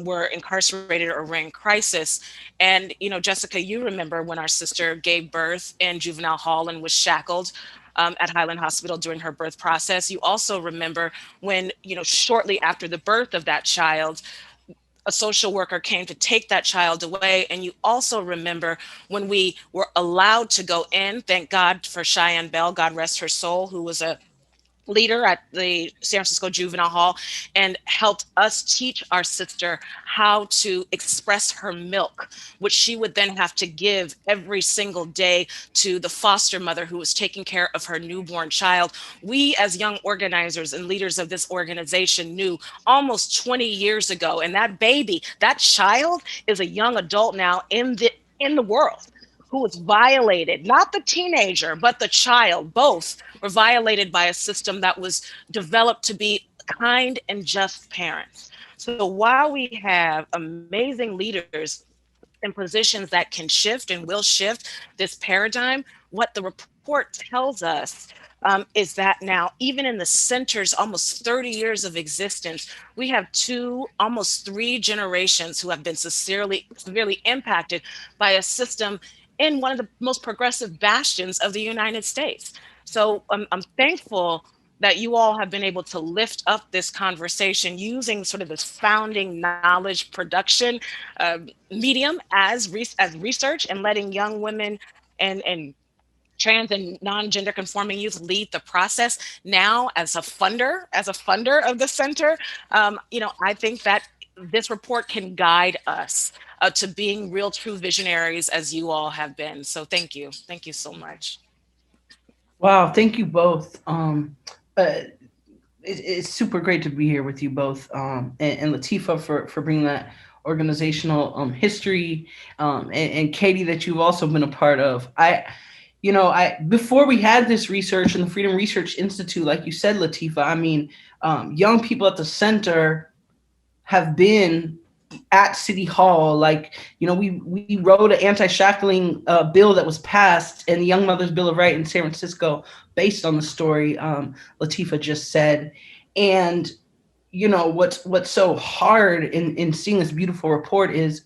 were incarcerated or were in crisis. And, Jessica, you remember when our sister gave birth in juvenile hall and was shackled at Highland Hospital during her birth process. You also remember when, shortly after the birth of that child, a social worker came to take that child away. And you also remember when we were allowed to go in, thank God for Cheyenne Bell, God rest her soul, who was a leader at the San Francisco Juvenile Hall, and helped us teach our sister how to express her milk, which she would then have to give every single day to the foster mother who was taking care of her newborn child. We, as young organizers and leaders of this organization, knew almost 20 years ago, and that baby, that child, is a young adult now in the world, who was violated, not the teenager, but the child. Both were violated by a system that was developed to be kind and just parents. So while we have amazing leaders in positions that can shift and will shift this paradigm, what the report tells us is that now, even in the center's almost 30 years of existence, we have almost three generations who have been severely impacted by a system in one of the most progressive bastions of the United States. So I'm thankful that you all have been able to lift up this conversation using sort of this founding knowledge production medium as research, and letting young women and trans and non-gender conforming youth lead the process. Now, as a funder of the center, I think that this report can guide us to being real, true visionaries, as you all have been. So thank you so much. Wow, thank you both. It's super great to be here with you both, and Lateefah for bringing that organizational history, and Katy, that you've also been a part of. Before we had this research in the Freedom Research Institute, like you said, Lateefah, young people at the center have been at City Hall. We wrote an anti-shackling bill that was passed, and the Young Mothers Bill of Rights in San Francisco, based on the story Lateefah just said. And what's so hard in seeing this beautiful report is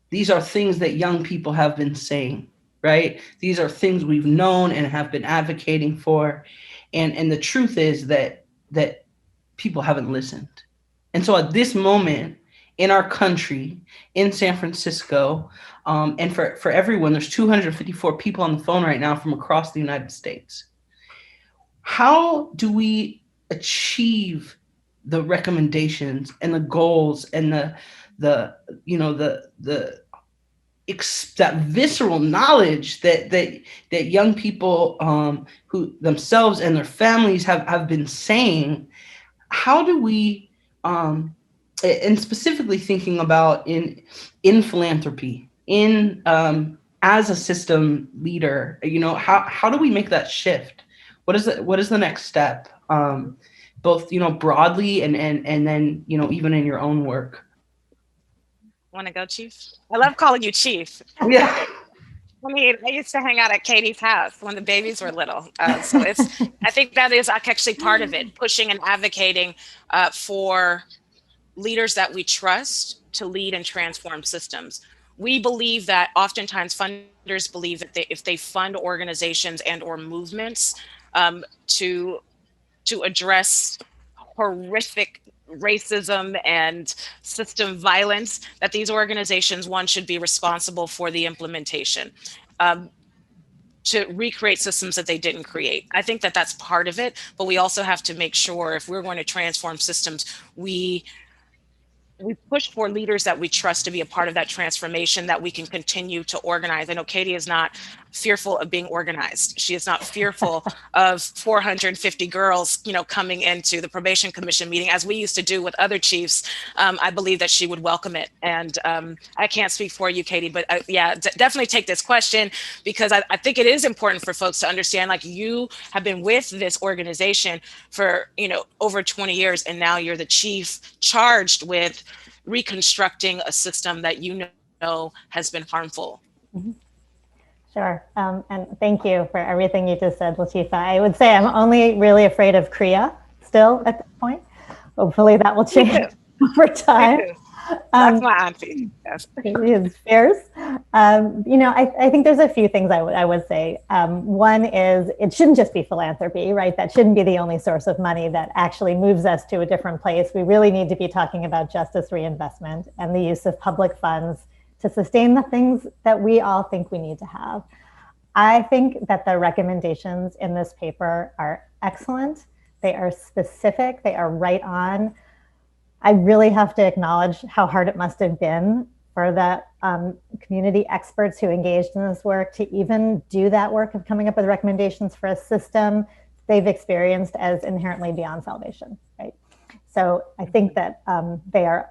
these are things that young people have been saying, right? These are things we've known and have been advocating for. And the truth is that people haven't listened. And so at this moment in our country, in San Francisco, and for everyone, there's 254 people on the phone right now from across the United States. How do we achieve the recommendations and the goals and that visceral knowledge that young people who themselves and their families have been saying? How do we, and specifically thinking about in philanthropy, as a system leader, how do we make that shift? What is the next step? Both, broadly and then, even in your own work. Want to go, Chief? I love calling you Chief. Yeah. I used to hang out at Katy's house when the babies were little. I think that is actually part of it, pushing and advocating for leaders that we trust to lead and transform systems. We believe that oftentimes funders believe that if they fund organizations and or movements to address horrific racism and system violence, that these organizations, one, should be responsible for the implementation. to recreate systems that they didn't create. I think that that's part of it, but we also have to make sure if we're going to transform systems, we push for leaders that we trust to be a part of that transformation, that we can continue to organize. I know Katy is not fearful of being organized. She is not fearful of 450 girls, coming into the probation commission meeting, as we used to do with other chiefs. I believe that she would welcome it. And I can't speak for you, Katy, but definitely take this question, because I think it is important for folks to understand, like, you have been with this organization for, over 20 years, and now you're the chief charged with reconstructing a system that has been harmful. Mm-hmm. Sure. And thank you for everything you just said, Lateefah. I would say I'm only really afraid of CREA still at this point. Hopefully that will change over time. That's my auntie. Yes. It is fierce. I think there's a few things I would say. One is it shouldn't just be philanthropy, right? That shouldn't be the only source of money that actually moves us to a different place. We really need to be talking about justice reinvestment and the use of public funds to sustain the things that we all think we need to have. I think that the recommendations in this paper are excellent. They are specific. They are right on. I really have to acknowledge how hard it must have been for the community experts who engaged in this work to even do that work of coming up with recommendations for a system they've experienced as inherently beyond salvation, right? So I think that they are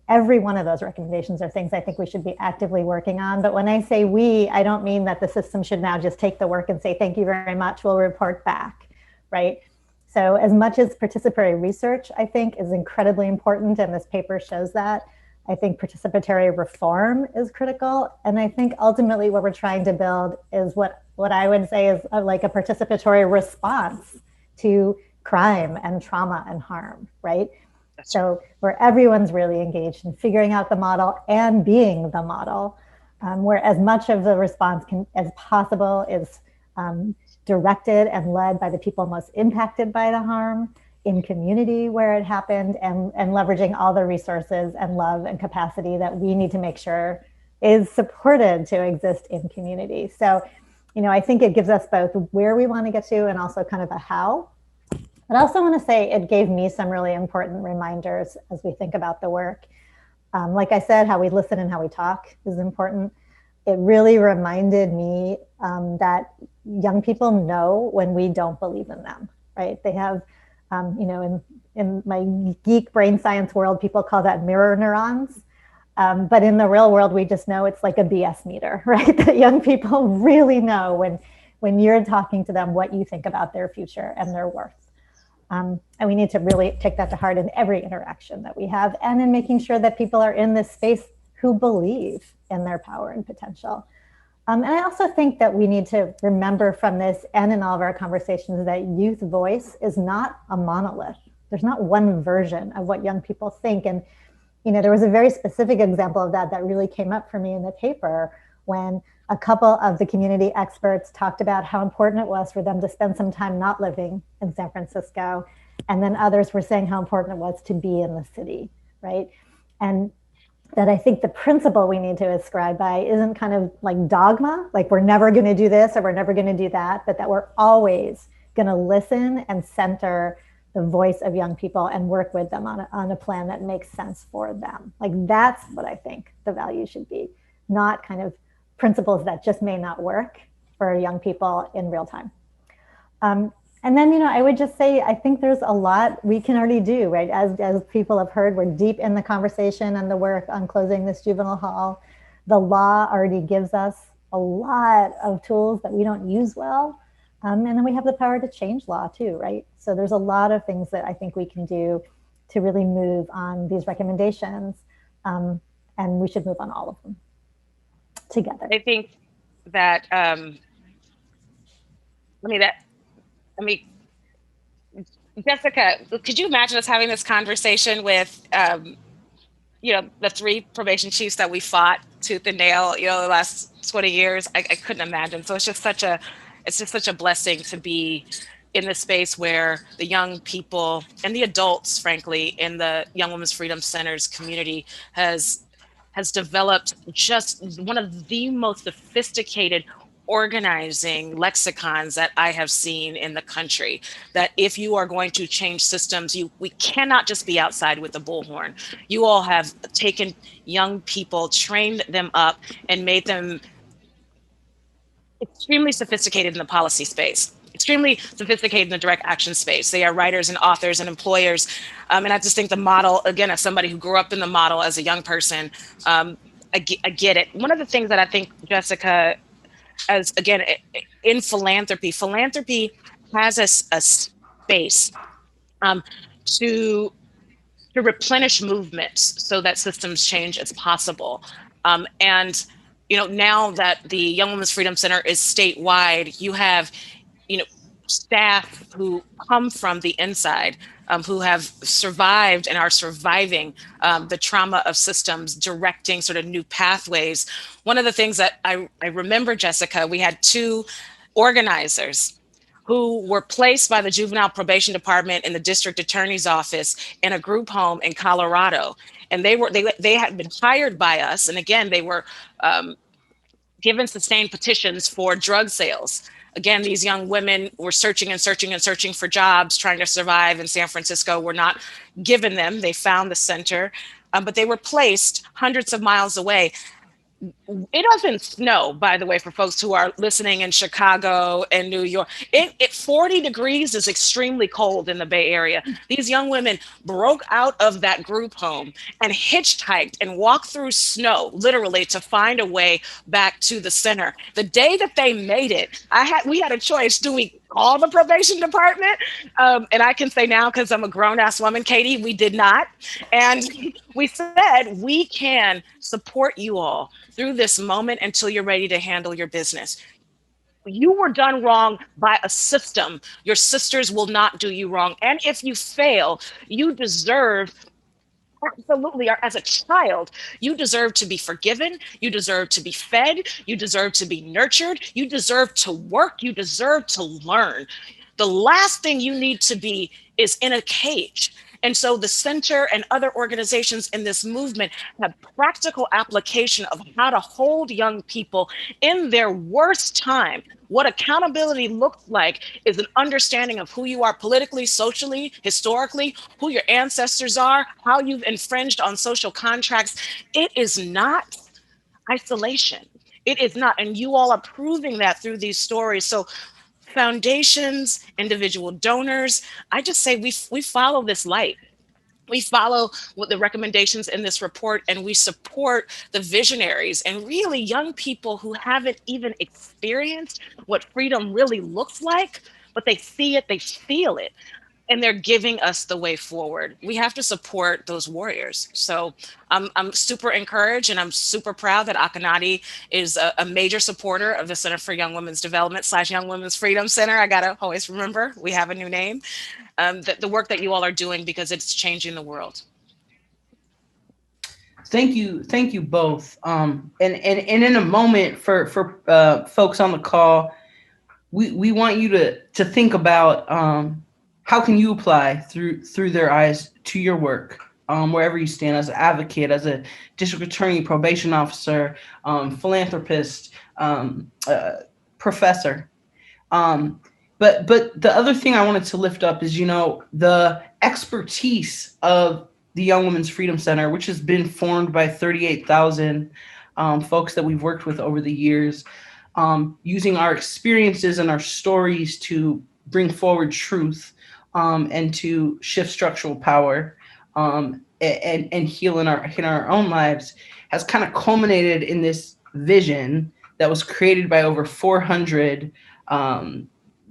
every one of those recommendations are things I think we should be actively working on. But when I say we, I don't mean that the system should now just take the work and say, thank you very much, we'll report back, right? So as much as participatory research, I think, is incredibly important, and this paper shows that, I think participatory reform is critical. And I think ultimately what we're trying to build is what I would say is like a participatory response to crime and trauma and harm, right? So where everyone's really engaged in figuring out the model and being the model, where as much of the response as possible is directed and led by the people most impacted by the harm in community where it happened, and leveraging all the resources and love and capacity that we need to make sure is supported to exist in community. So, I think it gives us both where we want to get to and also kind of a how. But I also want to say it gave me some really important reminders as we think about the work. Like I said, how we listen and how we talk is important. It really reminded me that young people know when we don't believe in them, right? They have, in my geek brain science world, people call that mirror neurons. But in the real world, we just know it's like a BS meter, right? That young people really know when you're talking to them what you think about their future and their worth. And we need to really take that to heart in every interaction that we have, and in making sure that people are in this space who believe in their power and potential. And I also think that we need to remember from this and in all of our conversations that youth voice is not a monolith. There's not one version of what young people think. And, there was a very specific example of that really came up for me in the paper when a couple of the community experts talked about how important it was for them to spend some time not living in San Francisco. And then others were saying how important it was to be in the city, right? And that I think the principle we need to ascribe by isn't kind of like dogma, like we're never going to do this or we're never going to do that, but that we're always going to listen and center the voice of young people and work with them on a plan that makes sense for them. Like that's what I think the value should be, not kind of principles that just may not work for young people in real time. And then, I would just say, I think there's a lot we can already do, right? As people have heard, we're deep in the conversation and the work on closing this juvenile hall. The law already gives us a lot of tools that we don't use well. And then we have the power to change law too, right? So there's a lot of things that I think we can do to really move on these recommendations. And we should move on all of them together. I think that, Jessica, could you imagine us having this conversation with, the 3 probation chiefs that we fought tooth and nail, the last 20 years? I couldn't imagine. So it's just such a blessing to be in the space where the young people and the adults, frankly, in the Young Women's Freedom Center's community has developed just one of the most sophisticated organizing lexicons that I have seen in the country, that if you are going to change systems, we cannot just be outside with the bullhorn. You all have taken young people, trained them up, and made them extremely sophisticated in the policy space, extremely sophisticated in the direct action space. They are writers and authors and employers. And I just think the model, again, as somebody who grew up in the model as a young person, I get it. One of the things that I think, Jessica, as again, in philanthropy has a space to replenish movements so that systems change as possible. And now that the Young Women's Freedom Center is statewide, you have staff who come from the inside, who have survived and are surviving the trauma of systems, directing sort of new pathways. One of the things that I remember, Jessica, we had 2 organizers who were placed by the Juvenile Probation Department in the district attorney's office in a group home in Colorado. And they had been hired by us. And again, they were given sustained petitions for drug sales. Again, these young women were searching and searching and searching for jobs, trying to survive in San Francisco, were not given them. They found the center, but they were placed hundreds of miles away. It doesn't snow, by the way, for folks who are listening in Chicago and New York. 40 degrees is extremely cold in the Bay Area. These young women broke out of that group home and hitchhiked and walked through snow, literally, to find a way back to the center. The day that they made it, we had a choice. Do we call the probation department? And I can say now, because I'm a grown-ass woman, Katy, we did not. And we said, we can support you all through this moment until you're ready to handle your business. You were done wrong by a system. Your sisters will not do you wrong. And if you fail, you deserve, absolutely, as a child, you deserve to be forgiven. You deserve to be fed. You deserve to be nurtured. You deserve to work. You deserve to learn. The last thing you need to be is in a cage. And so the center and other organizations in this movement have practical application of how to hold young people in their worst time. What accountability looks like is an understanding of who you are politically, socially, historically, who your ancestors are, how you've infringed on social contracts. It is not isolation. It is not. And you all are proving that through these stories. So foundations, individual donors, I just say we follow this light. We follow what the recommendations in this report, and we support the visionaries and really young people who haven't even experienced what freedom really looks like, but they see it, they feel it, and they're giving us the way forward. We have to support those warriors. So I'm super encouraged, and I'm super proud that Akonadi is a major supporter of the Center for Young Women's Development / Young Women's Freedom Center. I gotta always remember, we have a new name. The work that you all are doing, because it's changing the world. Thank you both. And in a moment for folks on the call, we want you to think about how can you apply through their eyes to your work, wherever you stand, as an advocate, as a district attorney, probation officer, philanthropist, professor. But the other thing I wanted to lift up is, the expertise of the Young Women's Freedom Center, which has been formed by 38,000 folks that we've worked with over the years, using our experiences and our stories to bring forward truth and to shift structural power and heal in our own lives, has kind of culminated in this vision that was created by over 400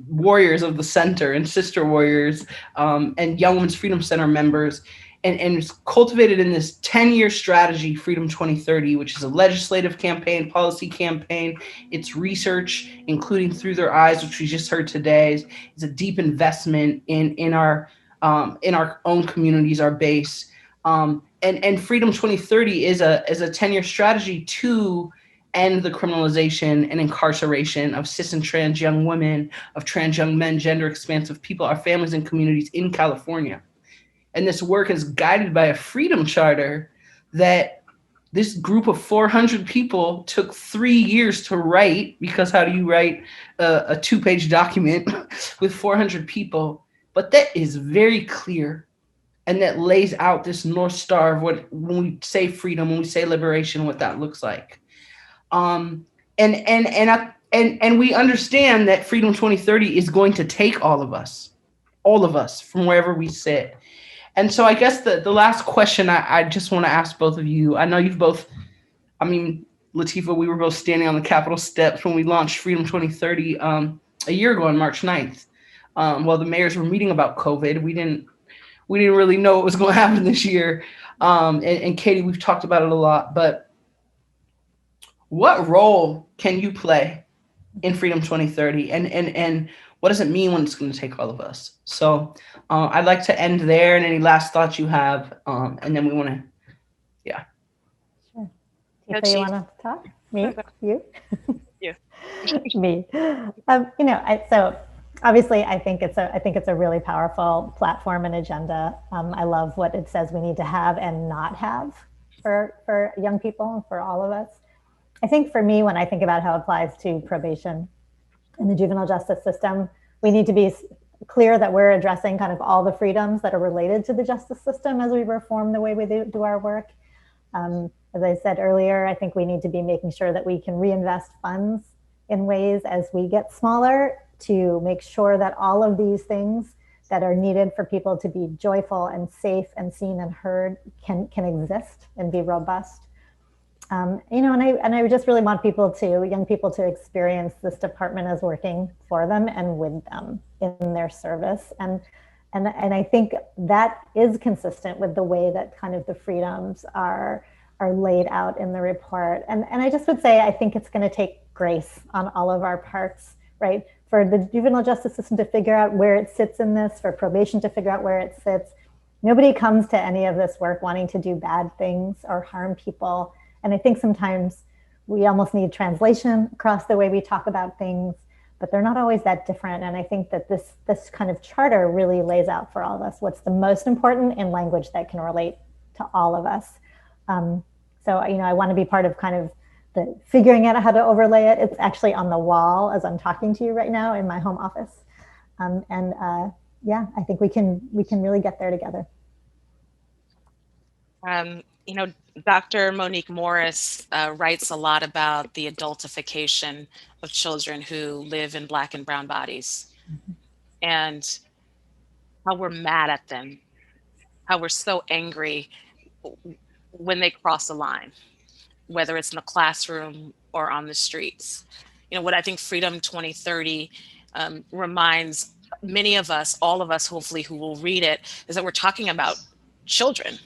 warriors of the center and sister warriors and Young Women's Freedom Center members, and it's cultivated in this 10-year strategy, Freedom 2030, which is a legislative campaign, policy campaign. It's research, including Through Their Eyes, which we just heard today, is a deep investment in our own communities, our base. And Freedom 2030 is a 10-year strategy to end the criminalization and incarceration of cis and trans young women, of trans young men, gender-expansive people, our families and communities in California. And this work is guided by a freedom charter that this group of 400 people took 3 years to write, because how do you write a 2-page document with 400 people? But that is very clear, and that lays out this North Star of what, when we say freedom, when we say liberation, what that looks like. And we understand that Freedom 2030 is going to take all of us from wherever we sit. And so I guess the last question I just want to ask both of you, I know you've both, I mean, Lateefah, we were both standing on the Capitol steps when we launched Freedom 2030 a year ago on March 9th. While the mayors were meeting about COVID, we didn't really know what was going to happen this year. And Katy, we've talked about it a lot, but what role can you play in Freedom 2030? And what does it mean when it's going to take all of us? So I'd like to end there, and any last thoughts you have, and then we want to, yeah. Sure. Tifa, you want to talk? Me? You? You. Me. So obviously, I think it's a really powerful platform and agenda. I love what it says we need to have and not have for young people and for all of us. I think for me, when I think about how it applies to probation in the juvenile justice system, we need to be clear that we're addressing kind of all the freedoms that are related to the justice system as we reform the way we do our work. As I said earlier, I think we need to be making sure that we can reinvest funds in ways as we get smaller to make sure that all of these things that are needed for people to be joyful and safe and seen and heard can exist and be robust. And I just really want young people to experience this department as working for them and with them in their service. And I think that is consistent with the way that kind of the freedoms are laid out in the report. And I just would say, I think it's going to take grace on all of our parts, right? For the juvenile justice system to figure out where it sits in this, for probation to figure out where it sits. Nobody comes to any of this work wanting to do bad things or harm people. And I think sometimes we almost need translation across the way we talk about things, but they're not always that different. And I think that this kind of charter really lays out for all of us what's the most important in language that can relate to all of us. So, I want to be part of kind of the figuring out how to overlay it. It's actually on the wall as I'm talking to you right now in my home office. Yeah, I think we can really get there together. Dr. Monique Morris writes a lot about the adultification of children who live in Black and brown bodies, and how we're mad at them, how we're so angry when they cross a line, whether it's in the classroom or on the streets. What I think Freedom 2030 reminds many of us, all of us hopefully who will read it, is that we're talking about children.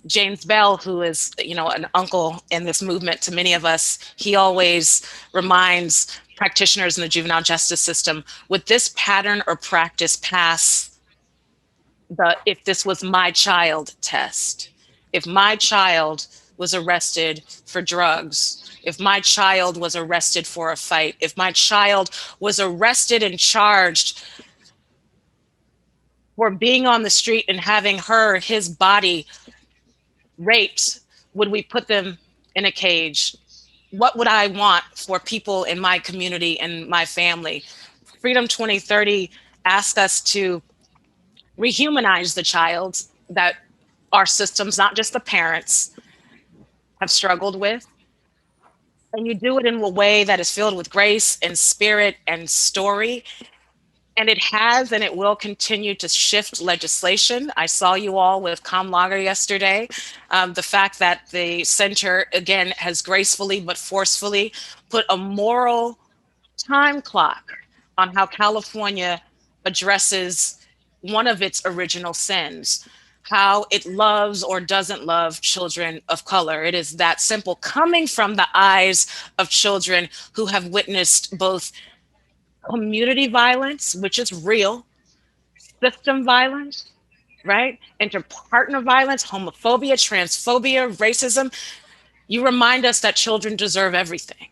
James Bell, who is, an uncle in this movement to many of us, he always reminds practitioners in the juvenile justice system, would this pattern or practice pass the "if this was my child" test? If my child was arrested for drugs, if my child was arrested for a fight, if my child was arrested and charged for being on the street and having his body raped, would we put them in a cage? What would I want for people in my community and my family? Freedom 2030 asks us to rehumanize the child that our systems, not just the parents, have struggled with. And you do it in a way that is filled with grace and spirit and story. And it has and it will continue to shift legislation. I saw you all with Com Lager yesterday. The fact that the center, again, has gracefully but forcefully put a moral time clock on how California addresses one of its original sins, how it loves or doesn't love children of color. It is that simple, coming from the eyes of children who have witnessed both community violence, which is real, system violence, right? Interpartner violence, homophobia, transphobia, racism. You remind us that children deserve everything.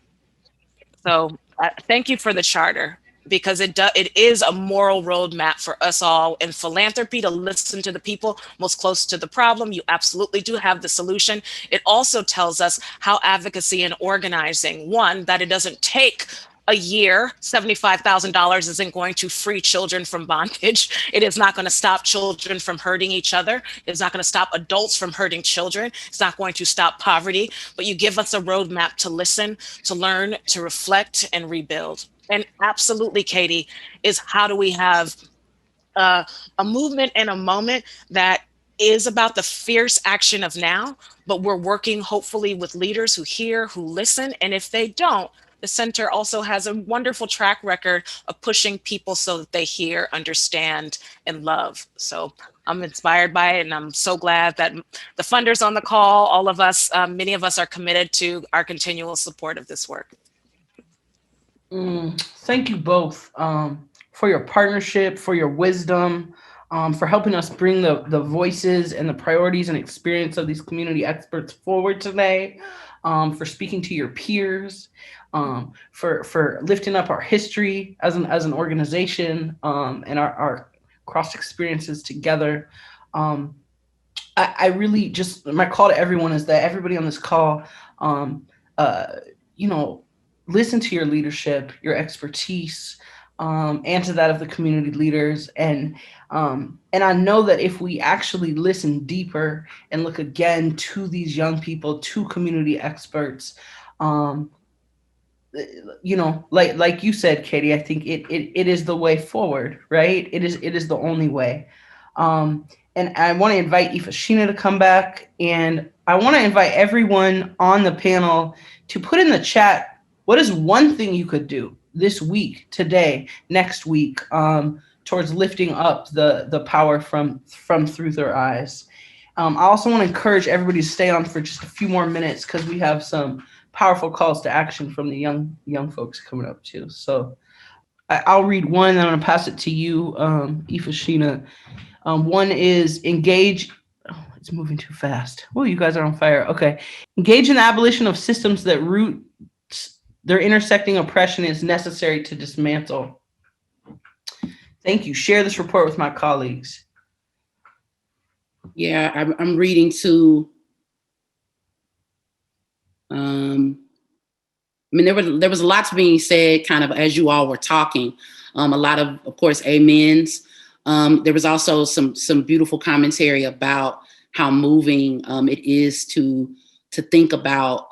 So thank you for the charter. because it is a moral roadmap for us all in philanthropy to listen to the people most close to the problem. You absolutely do have the solution. It also tells us how advocacy and organizing, one, that it doesn't take a year. $75,000 isn't going to free children from bondage. It is not going to stop children from hurting each other. It's not going to stop adults from hurting children. It's not going to stop poverty, but you give us a roadmap to listen, to learn, to reflect, and rebuild. And absolutely, Katy, is how do we have a movement and a moment that is about the fierce action of now, but we're working hopefully with leaders who hear, who listen, and if they don't, the center also has a wonderful track record of pushing people so that they hear, understand, and love. So I'm inspired by it, and I'm so glad that the funders on the call, all of us, many of us are committed to our continual support of this work. Thank you both for your partnership, for your wisdom, for helping us bring the voices and the priorities and experience of these community experts forward today, for speaking to your peers, for lifting up our history as an organization, and our cross experiences together. I really just, my call to everyone is that everybody on this call, listen to your leadership, your expertise, and to that of the community leaders. And I know that if we actually listen deeper and look again to these young people, to community experts, like you said, Katy, I think it is the way forward, right? It is the only way. And I want to invite Ifashina to come back, and I want to invite everyone on the panel to put in the chat, what is one thing you could do this week, today, next week, towards lifting up the power from Through Their Eyes? I also want to encourage everybody to stay on for just a few more minutes, because we have some powerful calls to action from the young folks coming up too. So I'll read one, and I'm going to pass it to you, Ifashina. One is engage. Oh, it's moving too fast. Oh, you guys are on fire. Okay. Engage in the abolition of systems that root their intersecting oppression is necessary to dismantle. Thank you. Share this report with my colleagues. Yeah, I'm reading to. There was a lot being said, kind of as you all were talking. A lot of course, amens. There was also some beautiful commentary about how moving it is to think about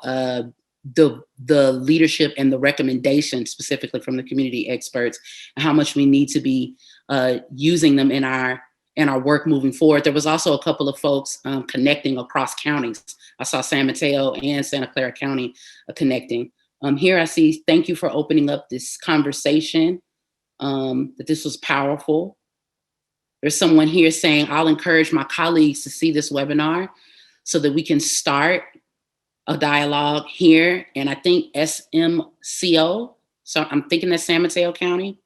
the leadership and the recommendations specifically from the community experts, and how much we need to be using them in our work moving forward. There was also a couple of folks connecting across counties. I saw San Mateo and Santa Clara County connecting. Here I see, thank you for opening up this conversation, that this was powerful. There's someone here saying, I'll encourage my colleagues to see this webinar so that we can start a dialogue here. And I think SMCO, so I'm thinking that's San Mateo County.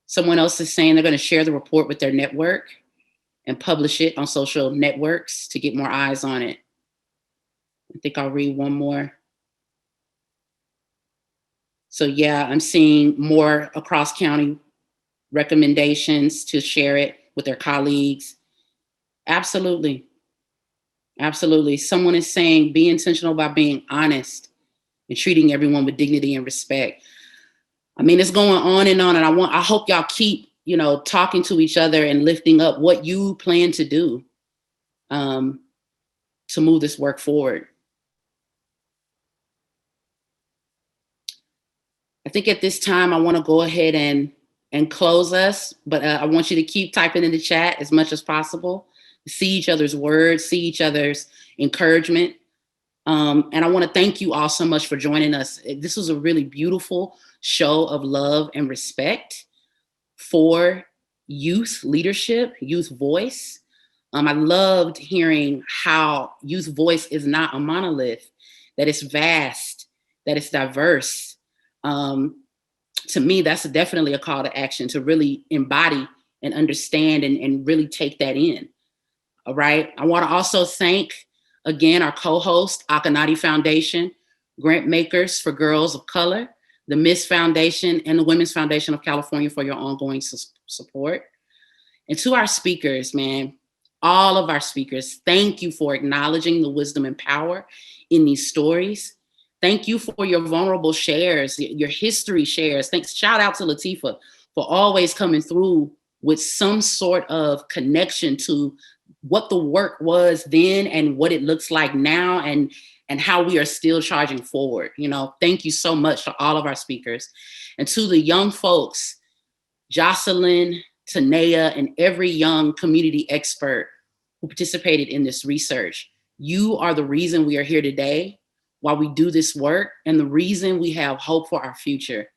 Someone else is saying they're going to share the report with their network and publish it on social networks to get more eyes on it. I think I'll read one more. So yeah, I'm seeing more across county recommendations to share it with their colleagues. Absolutely. Absolutely. Someone is saying, be intentional about being honest and treating everyone with dignity and respect. I mean, it's going on, and I hope y'all keep, talking to each other and lifting up what you plan to do to move this work forward. I think at this time, I want to go ahead and close us, but I want you to keep typing in the chat as much as possible, see each other's words, see each other's encouragement. And I want to thank you all so much for joining us. This was a really beautiful show of love and respect for youth leadership, youth voice. I loved hearing how youth voice is not a monolith, that it's vast, that it's diverse. To me, that's definitely a call to action, to really embody and understand and really take that in. All right. I want to also thank, again, our co-host, Akonadi Foundation, Grantmakers for Girls of Color, the Miss Foundation, and the Women's Foundation of California for your ongoing support. And to our speakers, man, all of our speakers, thank you for acknowledging the wisdom and power in these stories. Thank you for your vulnerable shares, your history shares. Thanks, shout out to Lateefah for always coming through with some sort of connection to what the work was then and what it looks like now, and how we are still charging forward. You know, thank you so much to all of our speakers. And to the young folks, Jocelyn, Tanea, and every young community expert who participated in this research, you are the reason we are here today while we do this work, and the reason we have hope for our future.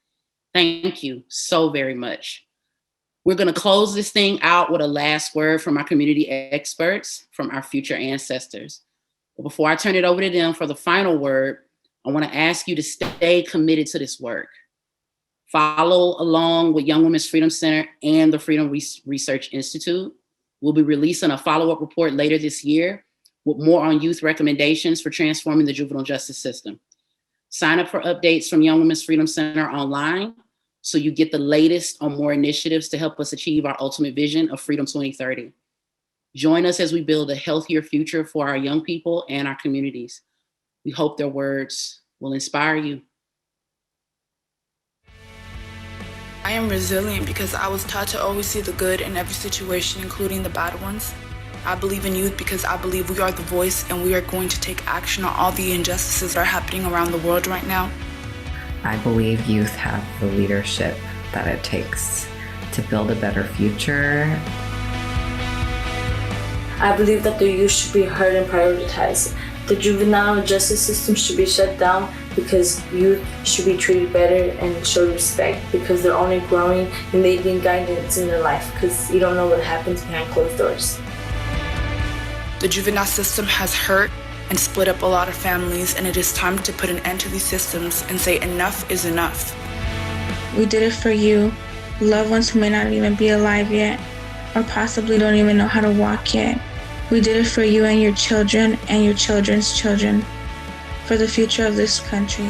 Thank you so very much. We're gonna close this thing out with a last word from our community experts, from our future ancestors. But before I turn it over to them for the final word, I wanna ask you to stay committed to this work. Follow along with Young Women's Freedom Center and the Freedom Research Institute. We'll be releasing a follow-up report later this year with more on youth recommendations for transforming the juvenile justice system. Sign up for updates from Young Women's Freedom Center online so you get the latest on more initiatives to help us achieve our ultimate vision of Freedom 2030. Join us as we build a healthier future for our young people and our communities. We hope their words will inspire you. I am resilient because I was taught to always see the good in every situation, including the bad ones. I believe in youth because I believe we are the voice and we are going to take action on all the injustices that are happening around the world right now. I believe youth have the leadership that it takes to build a better future. I believe that the youth should be heard and prioritized. The juvenile justice system should be shut down because youth should be treated better and show respect because they're only growing and they need guidance in their life because you don't know what happens behind closed doors. The juvenile system has hurt and split up a lot of families, and it is time to put an end to these systems and say enough is enough. We did it for you, loved ones who may not even be alive yet, or possibly don't even know how to walk yet. We did it for you and your children and your children's children, for the future of this country.